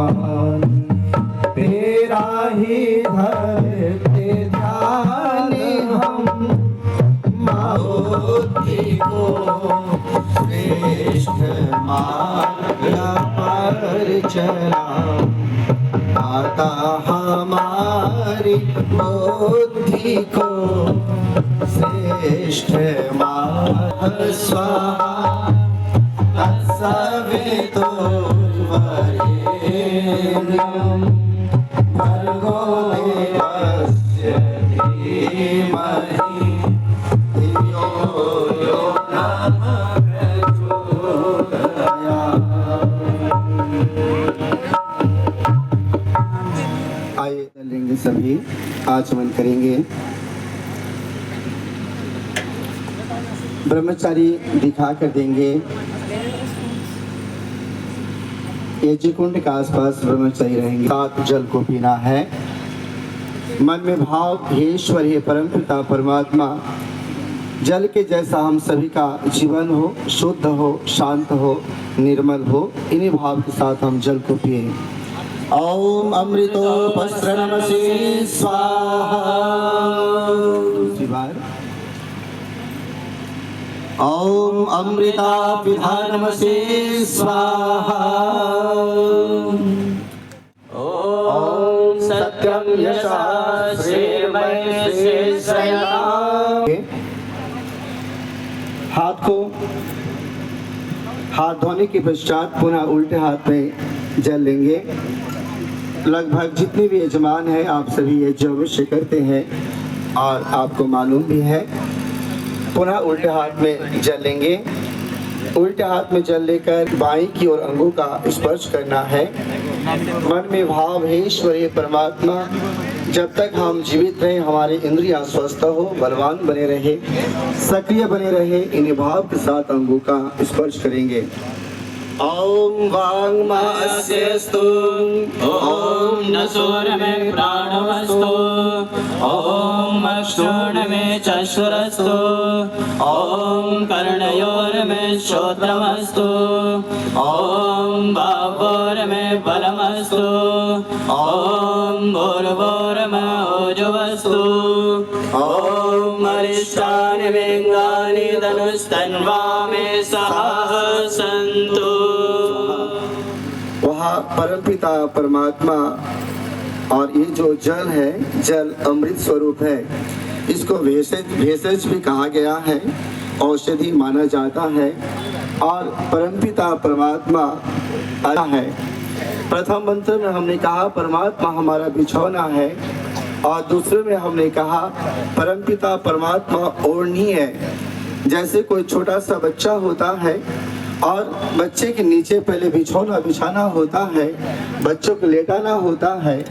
ध्यान, तेरा ही धरते ध्यान हम। बुद्धि को श्रेष्ठ मार्ग पर चला, आता हमारी बुद्धि को श्रेष्ठ मार्ग। स्वाहा तत्सवितुर्वरेण्यं भर्गो देवस्य धीमहि धियो यो न प्रचोदयात्। आइए चलेंगे, सभी आचमन करेंगे। ब्रह्मचारी दिखा कर देंगे। ये कुंड के आसपास ब्रह्मचारी रहेंगे। साथ जल को पीना है। मन में भाव, हे ईश्वर, हे परमपिता परमात्मा, जल के जैसा हम सभी का जीवन हो, शुद्ध हो, शांत हो, निर्मल हो। इन्हीं भाव के साथ हम जल को पिए। ओम अमृतोपस्रवसी स्वाहा। दूसरी बार ओम अमृता पिधानमसे स्वाहा। ओम सत्यम यशः श्रीर्मयेश्वरया। हाथ धोने के पश्चात पुनः उल्टे हाथ में जल लेंगे। लगभग जितने भी यजमान हैं आप सभी ये जो अवश्य करते हैं और आपको मालूम भी है। पुनः उल्टे हाथ में जल लेंगे। उल्टे हाथ में जल लेकर बाईं की ओर अंगों का स्पर्श करना है। मन में भाव, हे ईश्वर, हे परमात्मा, जब तक हम जीवित रहे हमारे इंद्रियां स्वस्थ हो, बलवान बने रहे, सक्रिय बने रहे। इन्हीं भाव के साथ अंगों का स्पर्श करेंगे। ओम वाङ्मास्यस्तु, ओम नसोर में प्राणमस्तु, ओम अक्षोण में चक्षुरस्तु, ओम कर्णयोर में श्रोत्रमस्तु, ओम बाहोर में बलमस्तु, ओम भूर्भुवर में ओजवस्तु, ओम अरिष्टानि विङ्गानि धनुस्तन्वा में सहसन्तु। वहाँ परमपिता परमात्मा और ये जो जल है, जल अमृत स्वरूप है। इसको भेषज भी कहा गया है, औषधि माना जाता है। और परमपिता परमात्मा अल्लाह है। प्रथम मंत्र में हमने कहा परमात्मा हमारा बिछौना है, और दूसरे में हमने कहा परमपिता परमात्मा ओढ़नी है। जैसे कोई छोटा सा बच्चा होता है और बच्चे के नीचे पहले बिछौना बिछाना होता है, बच्चों को लेटाना होता है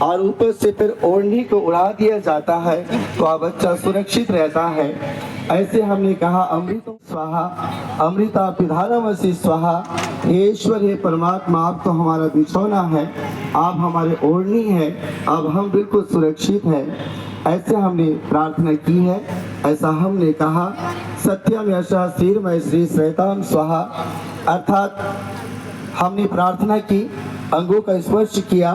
और ऊपर से फिर ओढ़नी को उड़ा दिया जाता है, तो वह बच्चा सुरक्षित रहता है। ऐसे हमने कहा अमृत स्वाहा, अमृता पिधानमसि स्वाहा। हे ईश्वर, हे परमात्मा, आप तो हमारा बिछौना है, आप हमारे ओढ़नी है, अब हम बिल्कुल सुरक्षित हैं। ऐसे हमने प्रार्थना की है। ऐसा हमने कहा सत्यम यशः श्रीर्मय श्री श्वेताम स्वाहा, अर्थात हमने प्रार्थना की, अंगों का स्पर्श किया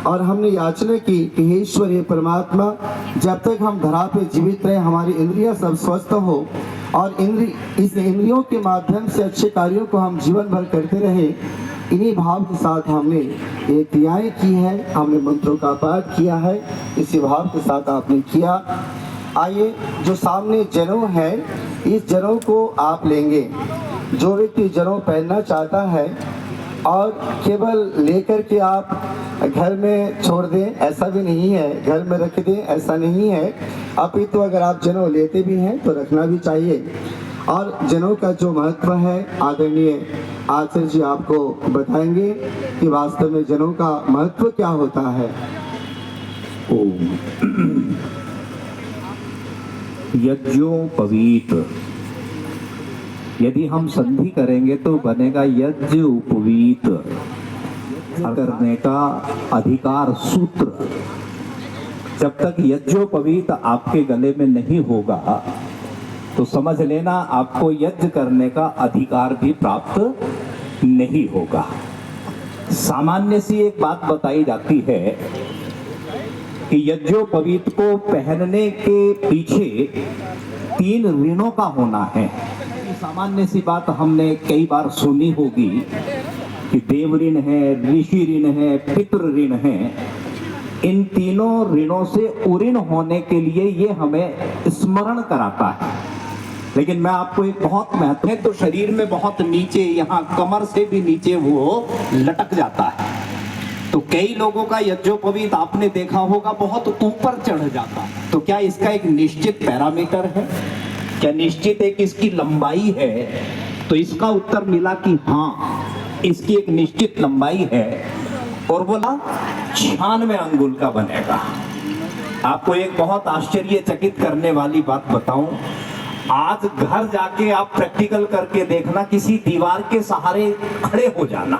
और हमने याचना की कि हे ईश्वर, हे परमात्मा, जब तक हम धरा पे जीवित रहे हमारी इंद्रियां सब स्वस्थ हो और इस इंद्रियों के माध्यम से अच्छे कार्यों को हम जीवन भर करते रहे। इन्हीं भाव के साथ हमने ये क्रियाएं की है, हमने मंत्रों का पाठ किया है, इसी भाव के साथ आपने किया। आइए, जो सामने जनेऊ है, इस जनेऊ को आप लेंगे। जो व्यक्ति जनेऊ पहनना चाहता है और केवल लेकर के आप घर में छोड़ दें, ऐसा भी नहीं है, घर में रख दें, ऐसा नहीं है। अपितु अगर आप जनेऊ लेते भी हैं तो रखना भी चाहिए। और जनेऊ का जो महत्व है, आदरणीय आचार्य जी आपको बताएंगे कि वास्तव में जनेऊ का महत्व क्या होता है। ओम यज्ञोपवीत, यदि हम संधि करेंगे तो बनेगा यज्ञ उपवीत, करने का अधिकार सूत्र। जब तक यज्ञोपवीत आपके गले में नहीं होगा तो समझ लेना आपको यज्ञ करने का अधिकार भी प्राप्त नहीं होगा। सामान्य सी एक बात बताई जाती है कि यज्ञोपवीत को पहनने के पीछे 3 ऋणों का होना है। सामान्य सी बात हमने कई बार सुनी होगी कि देव ऋण है, ऋषि ऋण है, पितृ ऋण है। इन तीनों ऋणों से उऋण होने के लिए ये हमें स्मरण कराता है। लेकिन मैं आपको एक बहुत महत्व है, तो शरीर में बहुत नीचे, यहाँ कमर से भी नीचे वो लटक जाता है। तो कई लोगों का यज्ञोपवीत आपने देखा होगा बहुत ऊपर चढ़ जाता है। तो क्या इसका एक निश्चित पैरामीटर है? क्या निश्चित एक इसकी लंबाई है? तो इसका उत्तर मिला कि हाँ, इसकी एक निश्चित लंबाई है और बोला 96 अंगुल का बनेगा। आपको एक बहुत आश्चर्यचकित करने वाली बात बताऊं, आज घर जाके आप प्रैक्टिकल करके देखना, किसी दीवार के सहारे खड़े हो जाना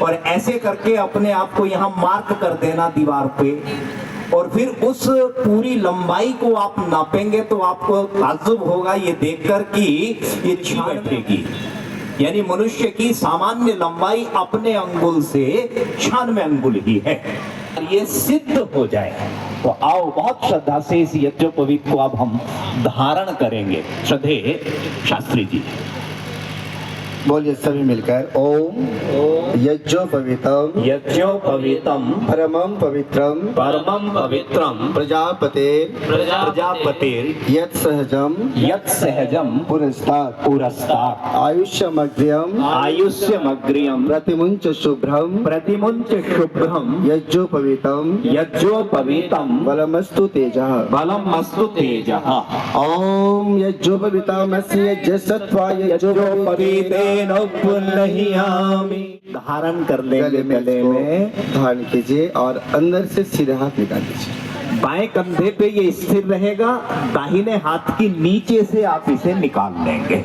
और ऐसे करके अपने आप को यहाँ मार्क कर देना दीवार पे, और फिर उस पूरी लंबाई को आप नापेंगे तो आपको ताज्जुब होगा ये देखकर कि ये 96 बैठेगी। यानी मनुष्य की सामान्य लंबाई अपने अंगुल से 96 अंगुल ही है। ये सिद्ध हो जाए तो आओ बहुत श्रद्धा से इस यज्ञोपवीत को अब हम धारण करेंगे। श्रद्धेय शास्त्री जी, बोलिए सभी मिलकर ओम यज्ञोपवीतम यज्ञोपवीतम परमं पवित्रम परमं पवित्रम प्रजापतेर यत् सहजम यत् सहजम पुरस्तात् पुरस्तात् आयुष्यमग्र्यम आयुष्यमग्रियम प्रतिमुंच शुभ्रम प्रतिमुंच शुभ्रम यज्ञोपवीतम यज्ञोपवीतम बलमस्तु तेजः बलमस्तु तेजः। ओम यज्ञोपवीतमस्य यज्ञसत्त्वाय यज्ञोपवीते धारण कर लेंगे गले में। धारण कीजिए और अंदर से सीधे हाथ निकाल दीजिए। बाएं कंधे पे ये स्थिर रहेगा, दाहिने हाथ की नीचे से आप इसे निकाल लेंगे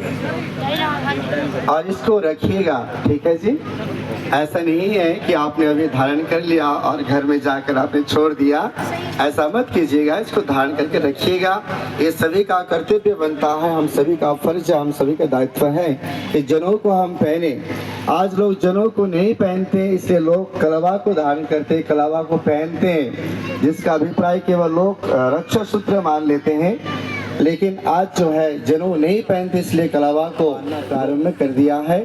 और इसको रखिएगा। ठीक है जी, ऐसा नहीं है कि आपने अभी धारण कर लिया और घर में जाकर आपने छोड़ दिया, ऐसा मत कीजिएगा। इसको धारण करके रखिएगा। ये सभी का कर्तव्य बनता है, हम सभी का फर्ज है, हम सभी का दायित्व है कि जनों को हम पहने। आज लोग जनों को नहीं पहनते, इसलिए लोग कलवा को धारण करते, कलवा को पहनते हैं, जिसका अभिप्राय केवल लोग रक्षा सूत्र मान लेते हैं। लेकिन आज जो है जनों नहीं पहनते, इसलिए कलावा को प्रारंभ कर दिया है।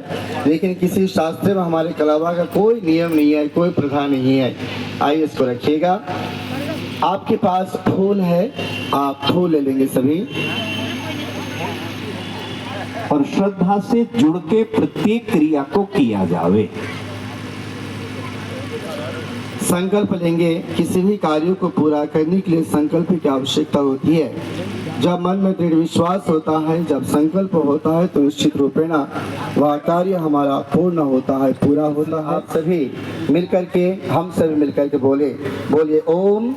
लेकिन किसी शास्त्र में हमारे कलावा का कोई नियम नहीं है, कोई प्रथा नहीं है। आइए इसको रखिएगा। आपके पास फूल है, आप फूल ले लेंगे सभी और श्रद्धा से जुड़ के प्रत्येक क्रिया को किया जावे। संकल्प लेंगे। किसी भी कार्य को पूरा करने के लिए संकल्प की आवश्यकता होती है। जब मन में दृढ़ विश्वास होता है, जब संकल्प होता है, तो निश्चित रूपेण वह कार्य हमारा पूर्ण होता है, पूरा होता है। आप सभी मिलकर के, हम सभी मिलकर के बोलिए ओम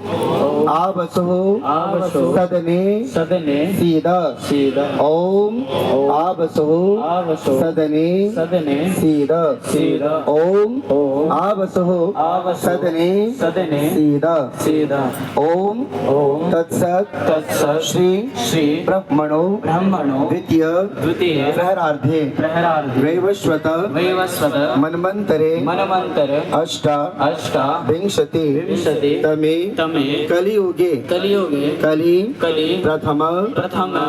आवसो सदने सदने सीधा सीधा ओम आवसो सदने सदने सीधा सीधा ओम ओम आवसो सदने सदने सीधा सीधा ओम ओम तत्सत् तत्सत् श्री श्री ब्रह्मणो ब्रह्मणो द्वितीय प्रहरार्धे वैवस्वत मन्वन्तरे मनमंतर अष्ट विंशति विंशति तमे तमे कलियुगे कली प्रथम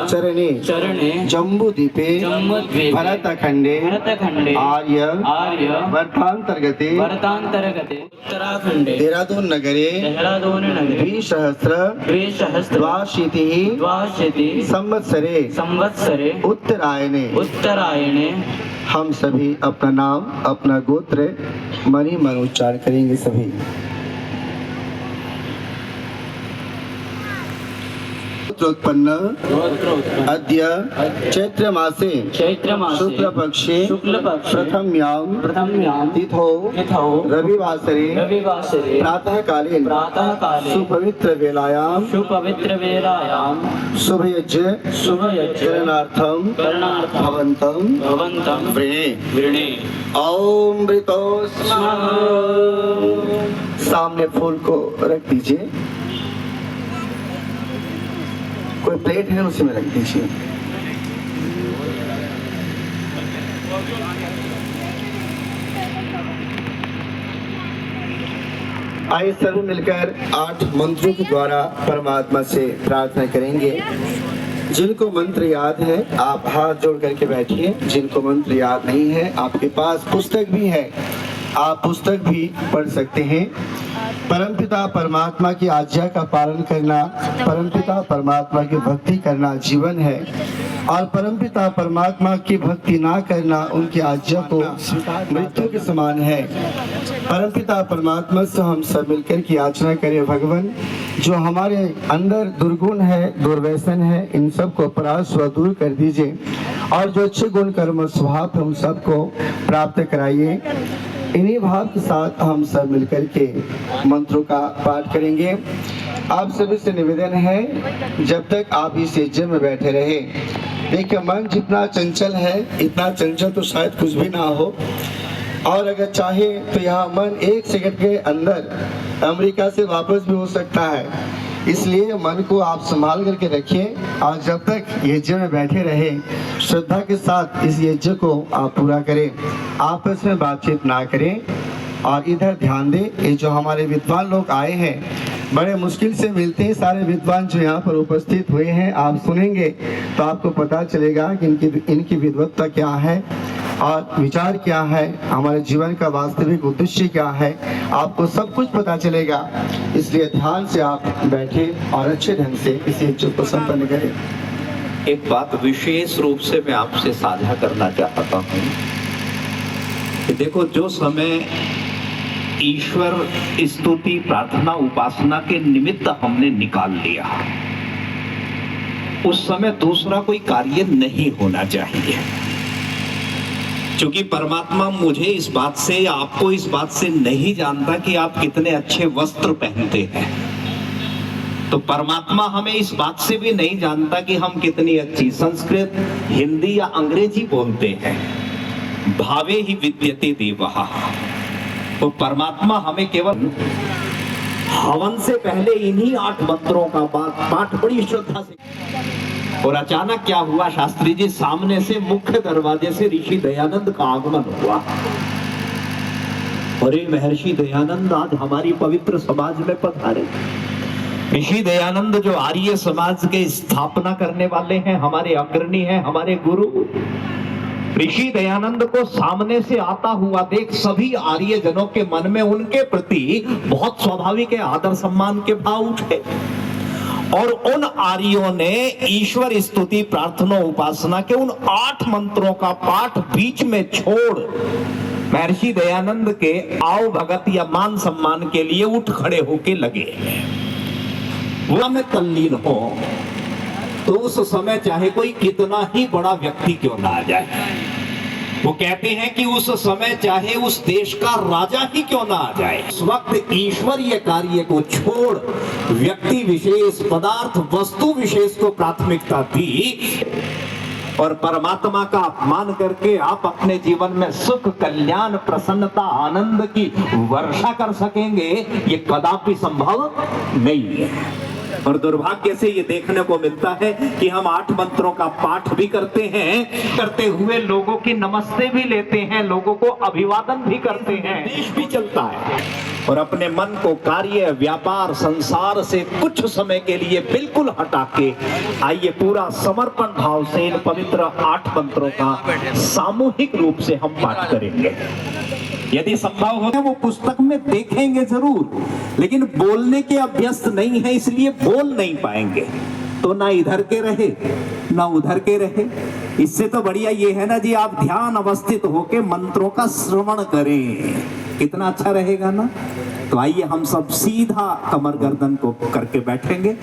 चरणे जम्बूद्वीपे भरतखंडे आर्य वर्धान्तर्गते वर्तांतर्गते उत्तराखंडे देहरादून नगरे द्विसहस्र द्वाशीतिः संवत्सरे उत्तरायणे हम सभी अपना नाम, अपना गोत्र मन ही मन उच्चारण करेंगे सभी। उत्पन्न अद्य चैत्र मासे शुक्ल पक्षे प्रथम्यां तिथौ रविवासरे प्रातःकालीन सुपवित्र वेलायां शुभयज्ञ करणार्थं भवन्तं वृणे। ओम मृतो स्वाहा। सामने फूल को रख दीजिए। कोई प्लेट है उसी में रख दीजिए। आइए सभी मिलकर 8 मंत्रों के द्वारा परमात्मा से प्रार्थना करेंगे। जिनको मंत्र याद है आप हाथ जोड़ करके बैठिए, जिनको मंत्र याद नहीं है आपके पास पुस्तक भी है, आप पुस्तक भी पढ़ सकते हैं। परमपिता परमात्मा की आज्ञा का पालन करना, परमपिता परमात्मा की भक्ति करना जीवन है, और परमपिता परमात्मा की भक्ति ना करना उनकी आज्ञा को मृत्यु के समान है। परमपिता परमात्मा से हम सब मिलकर की याचना करें, भगवान जो हमारे अंदर दुर्गुण है, दुर्व्यसन है, इन सब को परास व दूर कर दीजिए, और जो अच्छे गुण कर्म स्वभाव है उन सबको प्राप्त कराइए। इन्हीं भाव के साथ हम सब मिलकर के मंत्रों का पाठ करेंगे। आप सभी से निवेदन है जब तक आप इस यज्ञ में बैठे रहे, देखिए मन जितना चंचल है इतना चंचल तो शायद कुछ भी ना हो, और अगर चाहे तो यहाँ मन 1 सेकंड के अंदर अमेरिका से वापस भी हो सकता है। इसलिए मन को आप संभाल करके रखिए, और जब तक यज्ञ में बैठे रहे श्रद्धा के साथ इस यज्ञ को आप पूरा करें, आपस में बातचीत ना करें और इधर ध्यान दें। ये जो हमारे विद्वान लोग आए हैं बड़े मुश्किल से मिलते हैं, सारे विद्वान जो यहाँ पर उपस्थित हुए हैं, आप सुनेंगे तो आपको पता चलेगा कि इनकी विद्वत्ता क्या है और विचार क्या है, हमारे जीवन का वास्तविक उद्देश्य क्या है, आपको सब कुछ पता चलेगा। इसलिए ध्यान से आप बैठे और अच्छे ढंग से इस यज्ञ को संपन्न करें। एक बात विशेष रूप से मैं आपसे साझा करना चाहता हूँ कि देखो, जो समय ईश्वर स्तुति प्रार्थना उपासना के निमित्त हमने निकाल लिया, उस समय दूसरा कोई कार्य नहीं होना चाहिए, क्योंकि परमात्मा मुझे इस बात से या आपको इस बात से नहीं जानता कि आप कितने अच्छे वस्त्र पहनते हैं। तो परमात्मा हमें इस बात से भी नहीं जानता कि हम कितनी अच्छी संस्कृत, हिंदी या अंग्रेजी बोलते हैं। भावे ही विद्यते देवः। तो परमात्मा हमें केवल हवन से पहले इन्हीं 8 मंत्रों का पाठ बड़ी श्रद्धा से, और अचानक क्या हुआ, शास्त्री जी सामने से मुख्य दरवाजे से ऋषि दयानंद का आगमन हुआ। अरे महर्षि दयानंद आज हमारी पवित्र समाज में पधारे। ऋषि दयानंद जो आर्य समाज के स्थापना करने वाले हैं, हमारे अग्रणी हैं, हमारे गुरु। ऋषि दयानंद को सामने से आता हुआ देख सभी आर्य जनों के मन में उनके प्रति बहुत स्वाभाविक है आदर सम्मान के भाव उठे, और उन आर्यों ने ईश्वर स्तुति प्रार्थना उपासना के उन 8 मंत्रों का पाठ बीच में छोड़ महर्षि दयानंद के आओ भगत या मान सम्मान के लिए उठ खड़े होके लगे। वो में तल्लीन हो तो उस समय चाहे कोई कितना ही बड़ा व्यक्ति क्यों ना आ जाए, वो कहते हैं कि उस समय चाहे उस देश का राजा ही क्यों ना आ जाए, उस वक्त ईश्वरीय कार्य को छोड़ व्यक्ति विशेष, पदार्थ, वस्तु विशेष को प्राथमिकता दी और परमात्मा का अपमान करके आप अपने जीवन में सुख, कल्याण, प्रसन्नता, आनंद की वर्षा कर सकेंगे, ये कदापि संभव नहीं है। और दुर्भाग्य से ये देखने को मिलता है कि हम 8 मंत्रों का पाठ भी करते हैं, करते हुए लोगों की नमस्ते भी लेते हैं, लोगों को अभिवादन भी करते हैं, देश भी चलता है, और अपने मन को कार्य, व्यापार, संसार से कुछ समय के लिए बिल्कुल हटा के आइए पूरा समर्पण भाव से इन पवित्र 8 मंत्रों का सामूहिक रूप से हम पाठ करेंगे। यदि संभव हो वो पुस्तक में देखेंगे जरूर, लेकिन बोलने के अभ्यस्त नहीं है, इसलिए बोल नहीं पाएंगे, तो ना इधर के रहे ना उधर के रहे। इससे तो बढ़िया ये है ना जी, आप ध्यान अवस्थित होके मंत्रों का श्रवण करें, कितना अच्छा रहेगा ना। तो आइए हम सब सीधा कमर गर्दन को करके बैठेंगे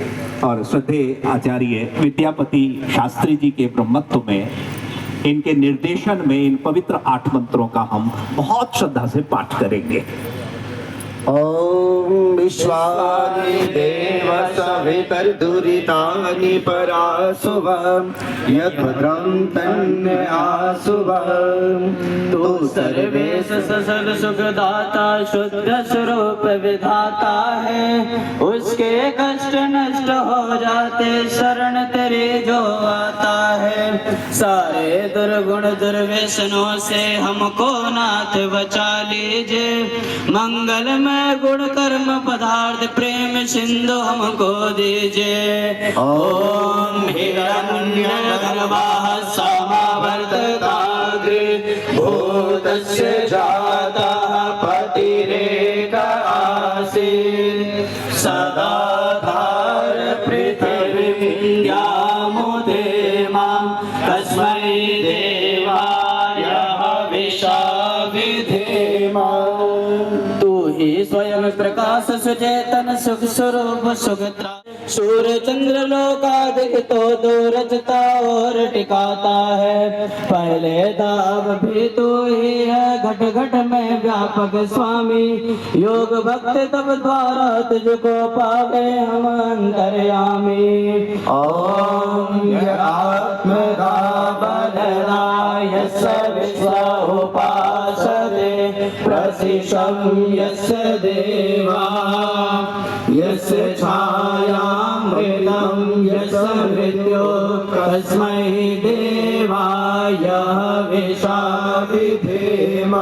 और श्रद्धेय आचार्य विद्यापति शास्त्री जी के ब्रह्मत्व में, इनके निर्देशन में इन पवित्र 8 मंत्रों का हम बहुत श्रद्धा से पाठ करेंगे। ओम विश्वानि देव सवितर्दुरितानि पराशुभं यद्भद्रं तन्नयाशुभं। तू सर्वेश ससल सुखदाता शुद्ध स्वरूप विधाता है, उसके कष्ट नष्ट हो जाते शरण तेरे जो आता है। सारे दुर्गुण दुर्व्यसनों से हमको नाथ बचा लीजिए, मंगल में गुण कर धर्म पदार्थ प्रेम सिंधु हमको दीजिए। ओम हिरण्यगर्भः समावर्तताग्रे भूतस्य जातः पतिरेक आसीत् सदा धार पृथिवीं यामुदे मां तस्मै देवाय हविषा विधेम। तू ही स्वयं प्रकाश सुचेतन सुख स्वरूप सुगत्रा सूर्य चंद्र लोकादिक तो दो रचता और टिकाता है। पहले दाब भी तू ही है घट घट में व्यापक स्वामी। योग भक्त तब द्वारा तुझको पावे हम अंतर्यामी। ओम आत्मदा बलराय विश्व उपासते प्रसिशं यस्य देवा यस्य छायामृतं यस्य मृत्यो तस्मै देवाय हविषा विधेम।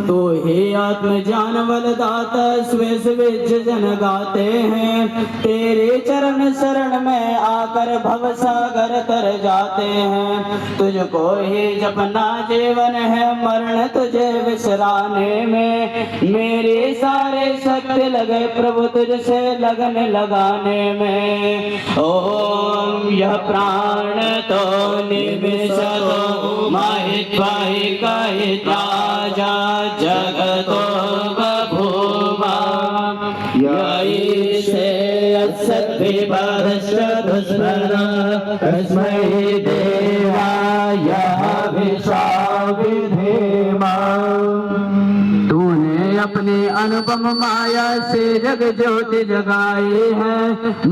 तू ही आत्मज्ञान बलदाता स्वे स्वेच्छ जन गाते हैं। तेरे चरण शरण में आकर भव सागर तर जाते हैं। तुझको ही जपना जीवन है मरण तुझे विसराने में। मेरे सारे शक्ति लगे प्रभु तुझसे लगन लगाने में। ओम यह प्राण तो निमिषतो महित्वा हि कहिता जा जगतो बभूवा। यैषे असद्विपदश्च दुष्कर तस्मै देवाय हविषा विधेम। तूने अपने अनुपम माया से जग ज्योति जगाई है।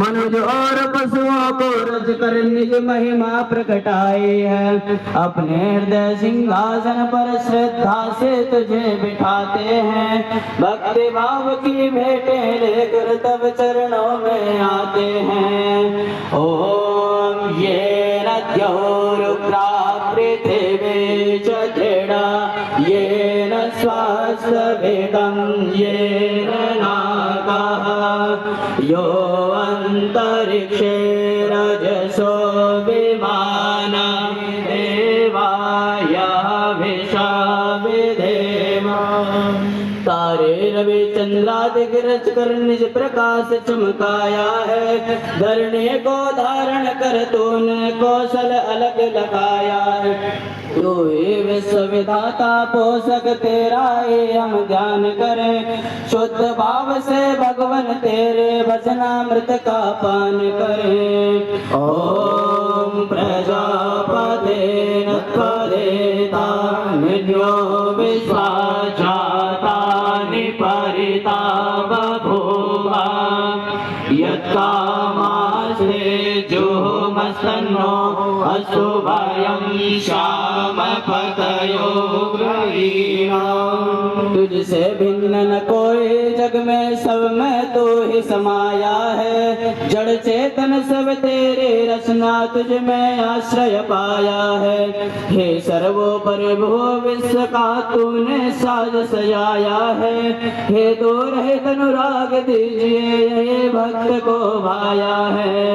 मनुज और पशुओं को रच कर निज महिमा प्रकटाई है। अपने हृदय सिंहासन पर श्रद्धा से तुझे बिठाते हैं। भक्ति भाव की भेंटें लेकर तब चरणों में आते हैं। ओम ये नद्योरुग्रा पृथिवी च दृढ़ा येन स्वास्थ्यवेदं येन नागः यो अन्तरिक्षे रजसो विमान देवाय हविषा विधेम। तारे रवि चंद्रादिक रच कर निज प्रकाश चमकाया है। धरने को धारण कर तूने कौशल अलग लगाया है। तू ही विश्व विधाता पोषक तेरा ही हम ध्यान करें। शुद्ध भाव से भगवन तेरे वचनामृत का पान करें। ओम प्रजापते नत्वदेता निन्यो विश्वाजाता निपरिता बभूवा। यत्कामास्ते जुहुमस्तन्नो अशुभयं श्यामपतयो गृहीणा। तुझसे भिन्न न कोई जग में सब में तू ही समाया है। जड़ चेतन सब तेरे रचना तुझ में आश्रय पाया है। हे सर्वोपरि भू विश्व का तूने साज सजाया है। हे दो रहित अनुराग दीजिए ये भक्त को भाया है।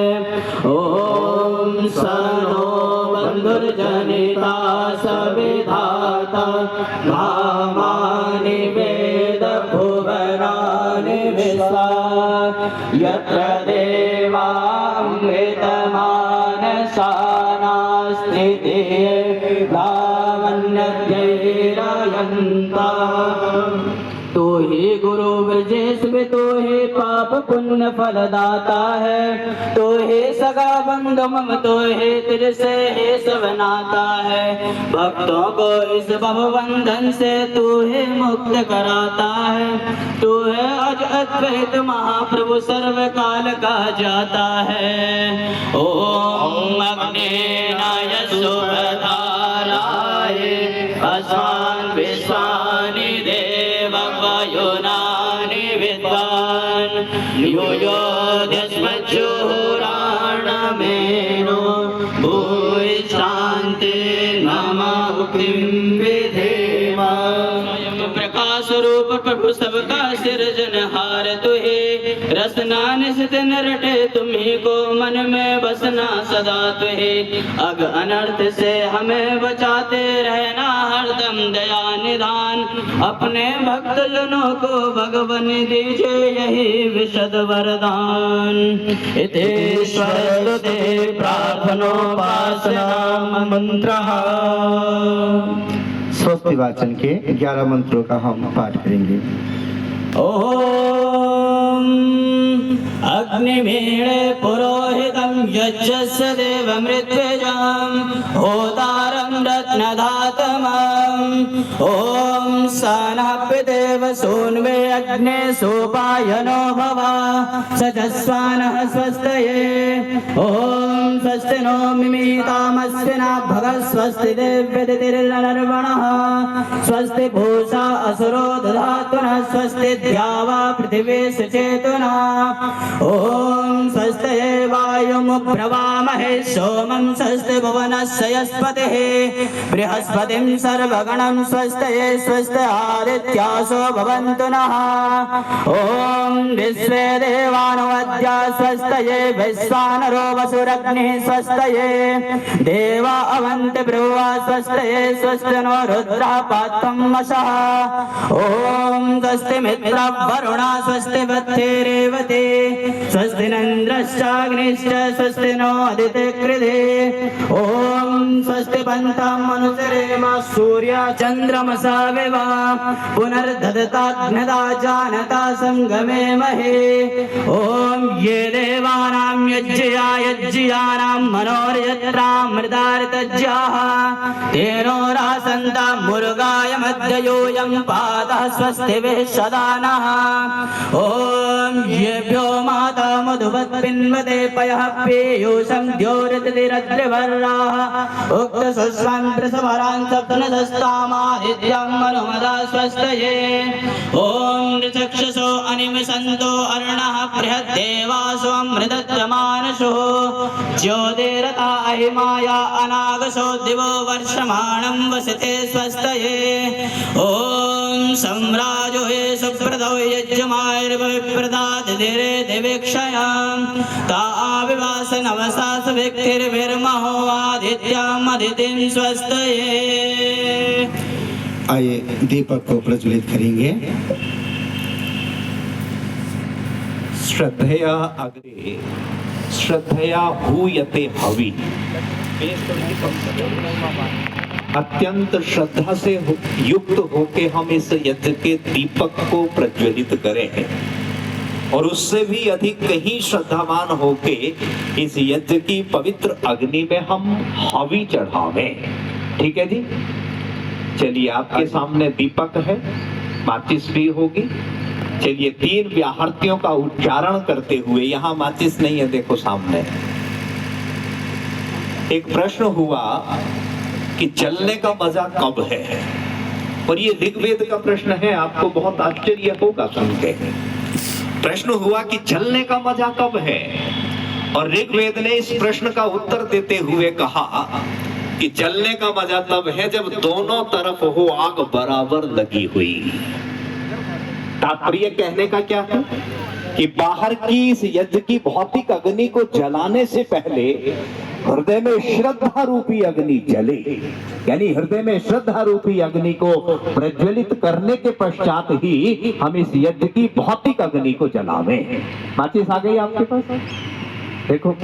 ओम सनो बंधुर्जनिता सविधाता धामानि वेद भुवनानि विश्वा। यत्र देवामृतमानसानास्थितिः लावण्यद्यैरयन्ता। तू ही गुरु ब्रजेश में तू ही पाप पुण्य फलदाता है। तू ही सगा बंधु मम तू ही तुझसे ही सब नाता है। भक्तों को इस भव बंधन से तू ही मुक्त कराता है। तू है अज अद्वैत महाप्रभु सर्व काल का जाता है। ओम अग्नेनाय सुभधाराय अस्मान् विश्वानि देववयुनानि विद्वान् योयोऽध्यस्मज्जुहुराणमेनो भूय शान्ति नमः मुक्तिं विधेम। का स्वरूप प्रभु सबका सिरजनहार तुहे रसना निस्तिन रटे तुम्ही को मन में बसना सदा तुहे अग अनर्थ से हमें बचाते रहना हरदम दया निधान अपने भक्त जनों को भगवन दीजिए यही विशद वरदान इतेश्वर ते प्रार्थनोपासना मंत्र स्वस्ति वाचन के 11 मंत्रों का हम पाठ करेंगे। ओम अग्निमीणे पुरोहितं यज्ञस्य देवमृत्युजां होतारं रत्नधातमं ओम सनः पितेव सून्वे अग्ने सोपायनो भव सजस्वानः स्वस्तये ओम स्वस्ति नो मिमीतामस्विना भगः स्वस्ति देव्यतिर्नर्वणः स्वस्ति भूषा असुरो दधातु नः स्वस्ति द्यावा पृथिवी सचेतुना ओम स्वस्ति वायुमुप्रवामहे सोमं स्वस्ति भुवनस्य यस्पतिः बृहस्पतिं सर्वगणं स्वस्ति स्वस्ति आदित्यासो भवन्तु नः ओम विश्वे देवानुवद्या स्वस्ति विश्वानरो वसुरग्निः स्वस्ति देवा अवन्ति ब्रुवा स्वस्ति स्वस्ति नो रुद्रः पात्रं वशः ओम स्वस्ति मित्र वरुणा स्वस्ति वत्तेरेवते स्वस्ति नन्द्रश्चाग्निश्च स्वस्ति नो अदिते कृधे ओम स्वस्ति पन्थम् अनुसरेम सूर्य चन्द्रमसा विवा पुनर्ददताग्नदा जानता संगमे महे ओम ये देवानां यज्ञयानां मनोर्यत्रामृतार्तज्याः तेनो रासन्ता मुरुगाय मध्ययोऽयं पातः स्वस्ति विश्वदानः ओम येभ्यो माता मधुवत्पिन्वते पयः पीयूषं द्योरितिरद्रिवर्राः उक्त सुस्वान् प्रसवरान् सप्तनदस्तामादित्यं मनुमदा स्वस्तये ओम ऋचक्षसो अनिमिषन्तो अर्णः बृहद्देवासो अमृतत्रमानसो ज्योतिरता अहिमाया अनागसो दिवो वर्षमाणं वसते स्वस्तये ओम सम्राजो हे सुप्रदो यज्ञमायुर्विप्रदादिरे दिवीक्षयां ता आविवास नवसास व्यक्तिर्विर्महो आदित्यम् अदितिं स्वस्तये। आइए दीपक को प्रज्वलित करेंगे। श्रद्धया अग्रे श्रद्धया हूयते हवि। अत्यंत श्रद्धा से युक्त होके हम इस यज्ञ के दीपक को प्रज्वलित करें और उससे भी अधिक कहीं श्रद्धावान होके इस यज्ञ की पवित्र अग्नि में हम हवि चढ़ावें। ठीक है जी। चलिए आपके सामने दीपक है, माचिस भी होगी। चलिए 3 व्याहृतियों का उच्चारण करते हुए, यहाँ माचिस नहीं है, देखो सामने। एक प्रश्न हुआ कि जलने का मजा कब है, और ये ऋग्वेद का प्रश्न है। आपको बहुत आश्चर्य होगा सुन के। प्रश्न हुआ कि जलने का मजा कब है, और ऋग्वेद ने इस प्रश्न का उत्तर देते हुए कहा कि जलने का मजा तब है जब दोनों तरफ हो आग बराबर लगी हुई। तात्पर्य कहने का क्या है कि बाहर की इस यज्ञ की भौतिक अग्नि को जलाने से पहले हृदय में श्रद्धा रूपी अग्नि जले, यानी हृदय में श्रद्धा रूपी अग्नि को प्रज्वलित करने के पश्चात ही हम इस यज्ञ की भौतिक अग्नि को जलावें। माचिस आ गई आपके पास, देखो।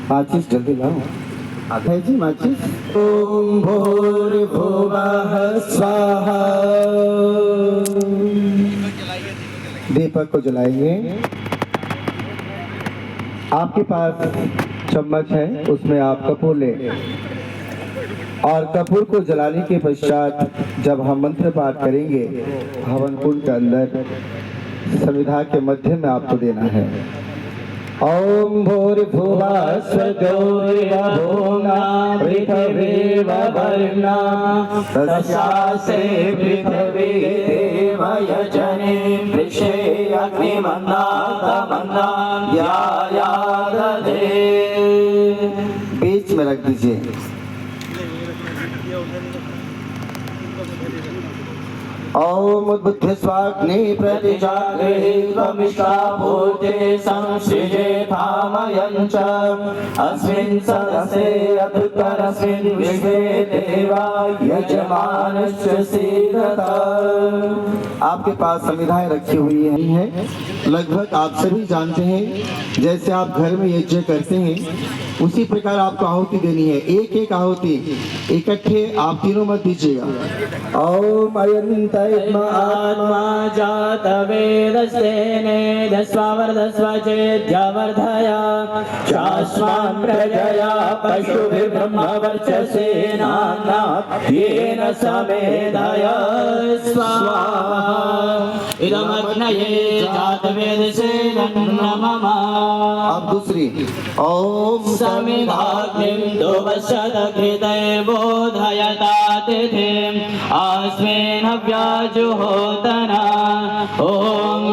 माचिस जल्दी लाओ। आता है जी माचिस। ओम भूर्भुवः स्वाहा। दीपक को जलाएंगे। आपके पास चम्मच है, उसमें आप कपूर लें और कपूर को जलाने के पश्चात जब हम मंत्र पाठ करेंगे, हवन कुंड के अंदर संविधा के मध्य में आपको देना है। ओम भूर्भुवः स्वगौर्यभूम्ना पृथिवीर्वर्णा तस्यासे पृथिवी यजने वृषे अग्निमन्नातमन्नान् ध्यायादधे। बीच में रख दीजिए। ओम उद्बुद्ध स्वाग्नि प्रतिजागृहे त्वमिष्टाभूते संसृजे भामयञ्च अस्मिन् सदसे अभ्युत्तरस्मिन् विश्वे देवा यजमानश्च सीदता। आपके पास संविधाएं रखी हुई है। लगभग आप सभी जानते हैं, जैसे आप घर में यज्ञ करते हैं उसी प्रकार आपको आहुति देनी है। एक एक आहुति इकट्ठे आप तीनों मत दीजिएगा। ओम अयंत आत्मा जात वेदस्तेने दस्वावर्धस्व चेद्यावर्धया चास्मान् प्रजया पशुभिर्ब्रह्मवर्चसेनाना येन समेधया स्वाहा। इदमग्नये जातवेदसे नमः। अब दूसरी ओम समिधाग्निं दुवशतकृतैर्बोधयता तिथिम् अस्मिन् हव्याजुहोतना। ॐ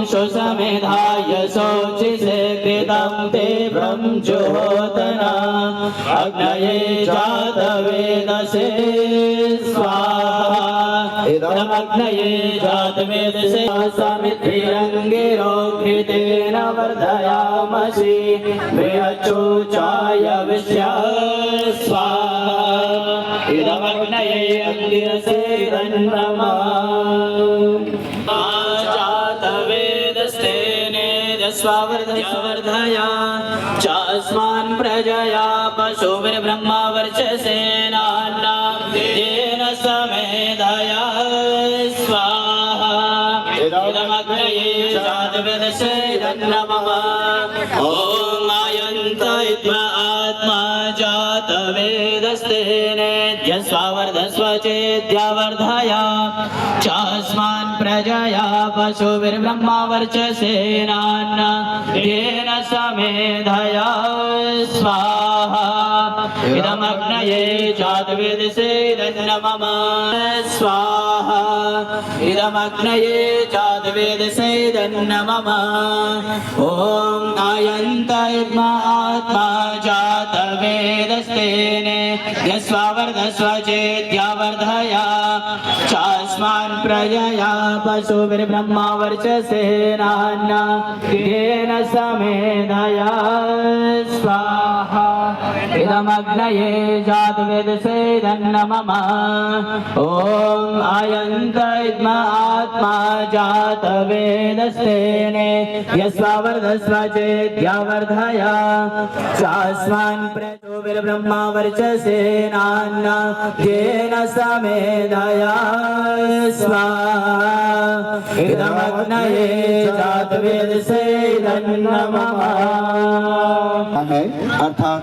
सुसमिधाय शोचिसे कृतं ते ब्रह्मजुहोतना। अग्नये जातवेदसे स्वाहा। इदमग्नये जातवेदसे समितिरङ्गिरोघृतेन वर्धयामसि बृहच्छोचाय विश्या स्वाहा। इदमग्नये अङ्गिरसे नमः। जातवेदस्तेने दस्वावर्धया चास्मान् प्रजया पशुभिर्ब्रह्मवर्चसेनाना येन समेधया स्वाहा। इदमग्नये जातवेदसे नमः। ॐ आयन्त आत्मा जातवेदस्तेने यस्वावर्धस्व चेद्यावर्धया चास्मान् प्रजया पशुभिर्ब्रह्मवर्चसेनाना येन समेधया स्वाहा। इदमग्नये जातवेदसे नमः स्वाहा। इदमग्नये जातवेदसे नमः। ॐ आयन्त आत्मा जातवेदस्तेने यस्वावर्धस्व चेद्यावर्धया चास्मान् प्रजया पशुभिर्ब्रह्मवर्चसेनाना येन समेधया स्वाहा। इदमग्नये जातवेदसे नमः। ॐ आयन्त आत्मा जातवेदस्तेने यस्वावर्धस्व चेद्यावर्धया चास्मान् पशुभिर्ब्रह्मवर्चसेनाना येन समेधया स्वाहा। इदमग्नये जातवेदसे नमः। है, अर्थात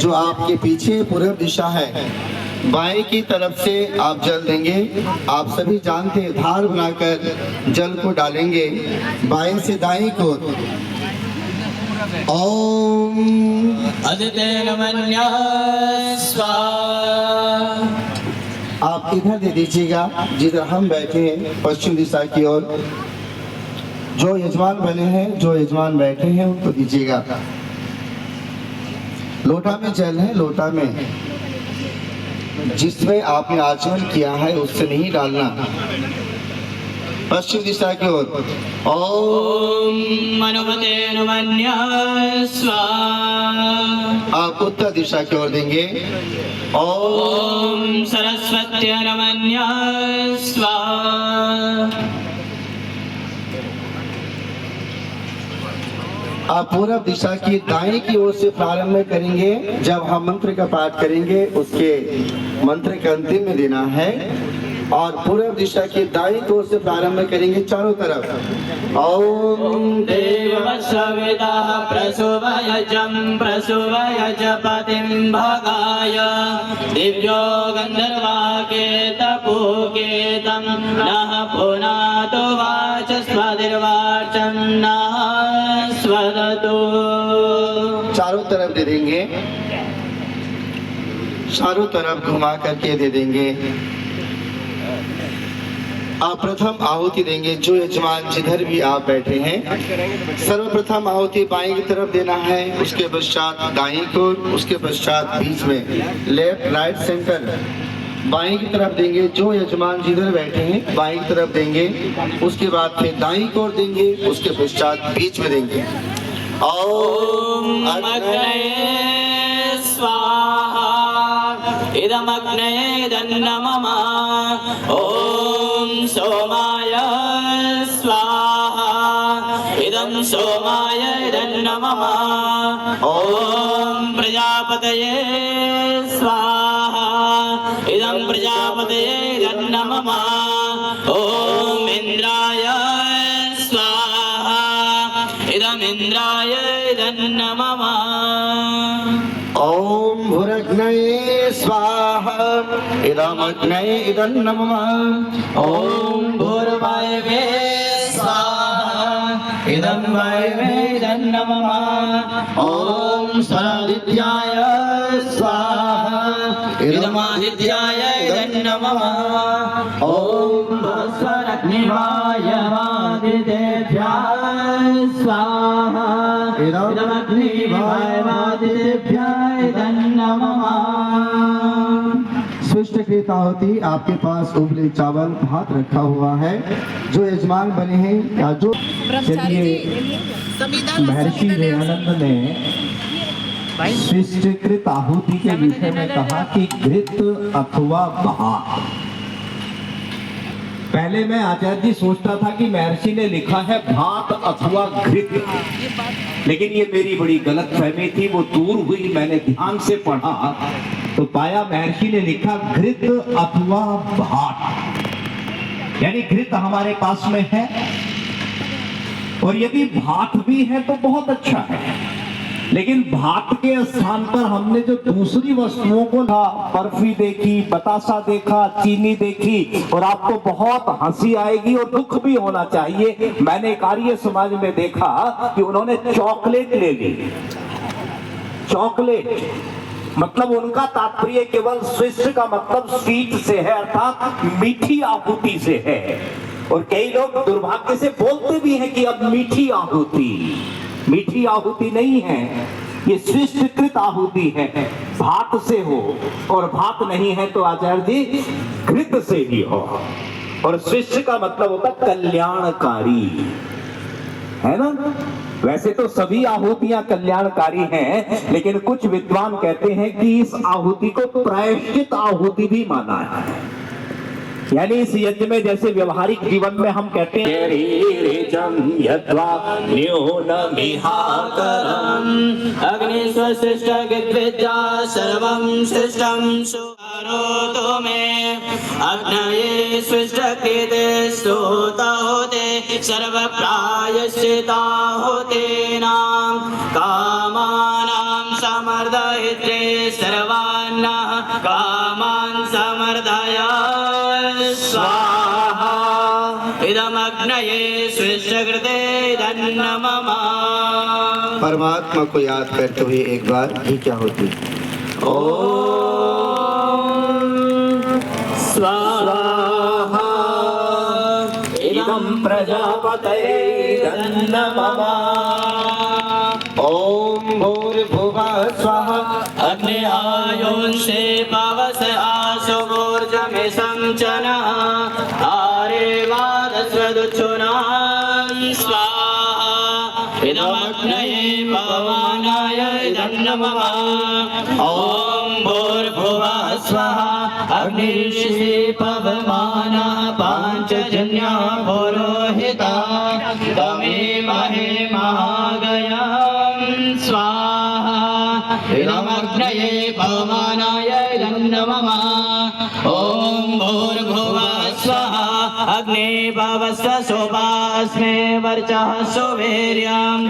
जो आपके पीछे पूर्व दिशा है, बाएं की तरफ से आप जल देंगे। आप सभी जानते हैं, धार बनाकर जल को डालेंगे बाएं से दाएं को। ओम अदितेन मन्यः स्वाहा। आप इधर दे दीजिएगा जिधर हम बैठे हैं, पश्चिम दिशा की ओर। जो यजमान बने हैं, जो यजमान बैठे हैं, उनको दीजिएगा। लोटा में जल है, लोटा में जिसमें आपने आचमन किया है उससे नहीं डालना। पश्चिम दिशा की ओर। ओम अनुमतेन मन्यः स्वाहा। आप उत्तर दिशा की ओर देंगे। ओम सरस्वत्यन मन्यः स्वाहा। आप पूर्व दिशा की दाएं की ओर से प्रारंभ करेंगे। जब हम मंत्र का पाठ करेंगे उसके मंत्र के अंतिम में देना है। और पूर्व दिशा की दाईं ओर से प्रारंभ करेंगे चारों तरफ। ओम देववशविदा प्रसुवयजं प्रसुवयज पतिं भगाय दिव्यो गन्धर्वाकेतपुकेतं नः पुनातो वाचस्पतिर्वाचं नः स्वदतु। चारों तरफ दे देंगे, चारों तरफ घुमा करके दे देंगे। आप प्रथम आहुति देंगे। जो यजमान जिधर भी आप बैठे हैं, सर्वप्रथम आहुति बाएं की तरफ देना है, उसके पश्चात दाईं को, उसके पश्चात बीच में, लेफ्ट राइट सेंटर बाएं की तरफ देंगे। जो यजमान जिधर बैठे हैं बाएं की तरफ देंगे, उसके बाद फिर दाईं को देंगे, उसके पश्चात बीच में देंगे। ओम अग्नये स्वाहा इदमग्नये दन्नमः। ओम सोमाय स्वाहा इदं सोमाय दन्नमः। ओम प्रजापतये स्वाहा इदं प्रजापतये दन्नमः। ओम इंद्राय स्वाहा इदं इंद्राय दन्नमः। ओम भूरग्नये स्वाहा इदमग्नये इदं नमः। ओम भूर्वायवे स्वाहा इदं वायवे दन्नमः। ओम स्वादित्याय स्वाहा इदमादित्याय दन्नमः। ओम स्वरग्निवाय वादितेभ्यः स्वाहा इदमग्निवाय वादितेभ्यः दन्नमः। स्विष्टकृत आहुति आपके पास उबले चावल भात रखा हुआ है। जो यजमान बने हैं या जो चलिए, महर्षि दयानंद ने स्विष्टकृत आहुति के विषय में कहा कि घृत अथवा भात। पहले मैं आचार्य जी सोचता था कि महर्षि ने लिखा है भात अथवा घृत, लेकिन ये मेरी बड़ी गलत फहमी थी, वो दूर हुई। मैंने ध्यान से पढ़ा तो पाया महर्षि ने लिखा घृत अथवा भात, यानी घृत हमारे पास में है, और यदि भात भी है तो बहुत अच्छा है। लेकिन भात के स्थान पर हमने जो दूसरी वस्तुओं को था, बर्फी देखी, बतासा देखा, चीनी देखी, और आपको बहुत हंसी आएगी और दुख भी होना चाहिए। मैंने एक आर्य समाज में देखा कि उन्होंने चॉकलेट ले ली। चॉकलेट मतलब उनका तात्पर्य केवल स्विष्ट का मतलब स्वीट से है, अर्थात मीठी आहुति से है। और कई लोग दुर्भाग्य से बोलते भी हैं कि अब मीठी आहुति नहीं है, ये स्विष्टकृत आहुति है। भात से हो, और भात नहीं है तो आचार्य जी घृत से ही हो। और स्विष्ट का मतलब होता कल्याणकारी, है ना। वैसे तो सभी आहुतियां कल्याणकारी हैं, लेकिन कुछ विद्वान कहते हैं कि इस आहुति को प्रायश्चित आहुति भी माना है। यानी इस यज्ञ में जैसे व्यवहारिक जीवन में हम कहते हैं अग्निस्वशिष्टगिद्विद्या सर्वं सृष्टं सुकरोतु मे। अग्नये स्विष्टकृते स्तोता होते सर्वप्रायश्चिता होतेनां। कामानां समर्दयित्रे सर्वान्नः कामान् समर्दय स्वाहा इदमग्नये स्विष्टकृते दन्नमः। परमात्मा को याद करते हुए एक बार भी क्या होती। ओम स्वाहा इदं प्रजापतये दन्नमः। ओम भूर्भुवः स्वाहा अग्ने आयुंसे पवस आशुवोर्जमिषं च नः। आरेवादस्वदुच्छुनां स्वाहा इदमग्नये पवमानाय दन्नमः। ओम भूर्भुवः स्वाहा अग्निर्षि पवमानः पाञ्चजन्या पुरोहिता तमेमहे महागयां स्वाहा इदमग्नये पवमानाय दन्नमः। ओम भूर्भुवः स्वाहा अग्ने भवस्व शोभास्मे वर्चः सुवीर्यं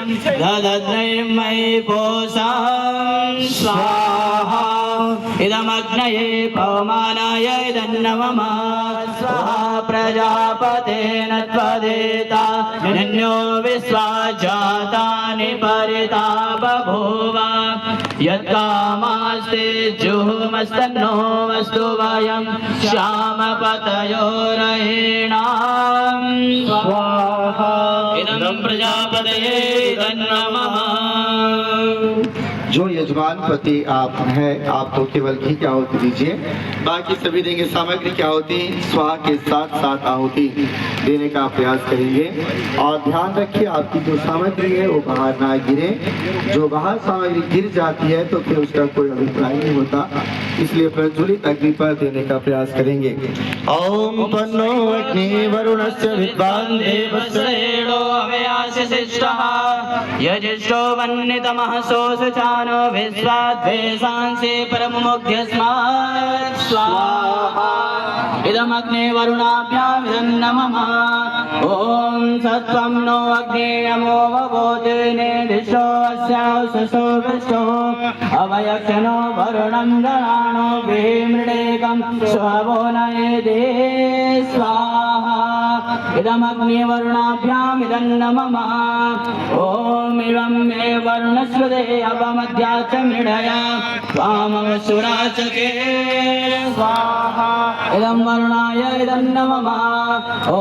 ददद्महि मयि पोषां स्वाहा इदमग्नये पवमानाय दन्नमः। स्वाहा प्रजापतेन त्वदेता निन्यो विश्वा जातानि परिता बभूव। यत्कामास्ते जुहुमस्तन्नो अस्तु वयं श्यामपतयोरयेणां स्वाहा इदं प्रजापतये तन्नमः। जो यजमान पति आप हैं, आप तो केवल घी की आहुति दीजिए, बाकी सभी देंगे सामग्री की आहुति स्वाहा के साथ साथ आहुति देने का प्रयास करेंगे। और ध्यान रखिए आपकी जो सामग्री है वो बाहर ना गिरे। जो बाहर सामग्री गिर जाती है तो फिर उसका कोई अभिप्राय नहीं होता, इसलिए प्रज्वलित अग्नि पर देने का प्रयास करेंगे। ओम तन्नो अग्नि वरुणस्य विद्वान् देवश्रेणो अव्यास्य शिष्टः यजिष्ठो वह्नितमः सोऽसुचानो विश्वाद्वेषांसि परमुमुग्ध्यस्मात् स्वाहा इदमग्ने वरुणाभ्यामिदं नमः। ॐ सत्त्वं नो अग्ने नमो ववोदिने दिशो अस्यासुषो विष्टो अवयक्षनो वरुणं गणानो विमृडेकं स्ववो नयेदे स्वाहा इदमग्ने वरुणाभ्यामिदं नमः। ॐ इवं मे वरुणश्रुते अपमध्या च मृडया वामवसुराचके स्वाहा इदं वरुणाय इदं नमः। ॐ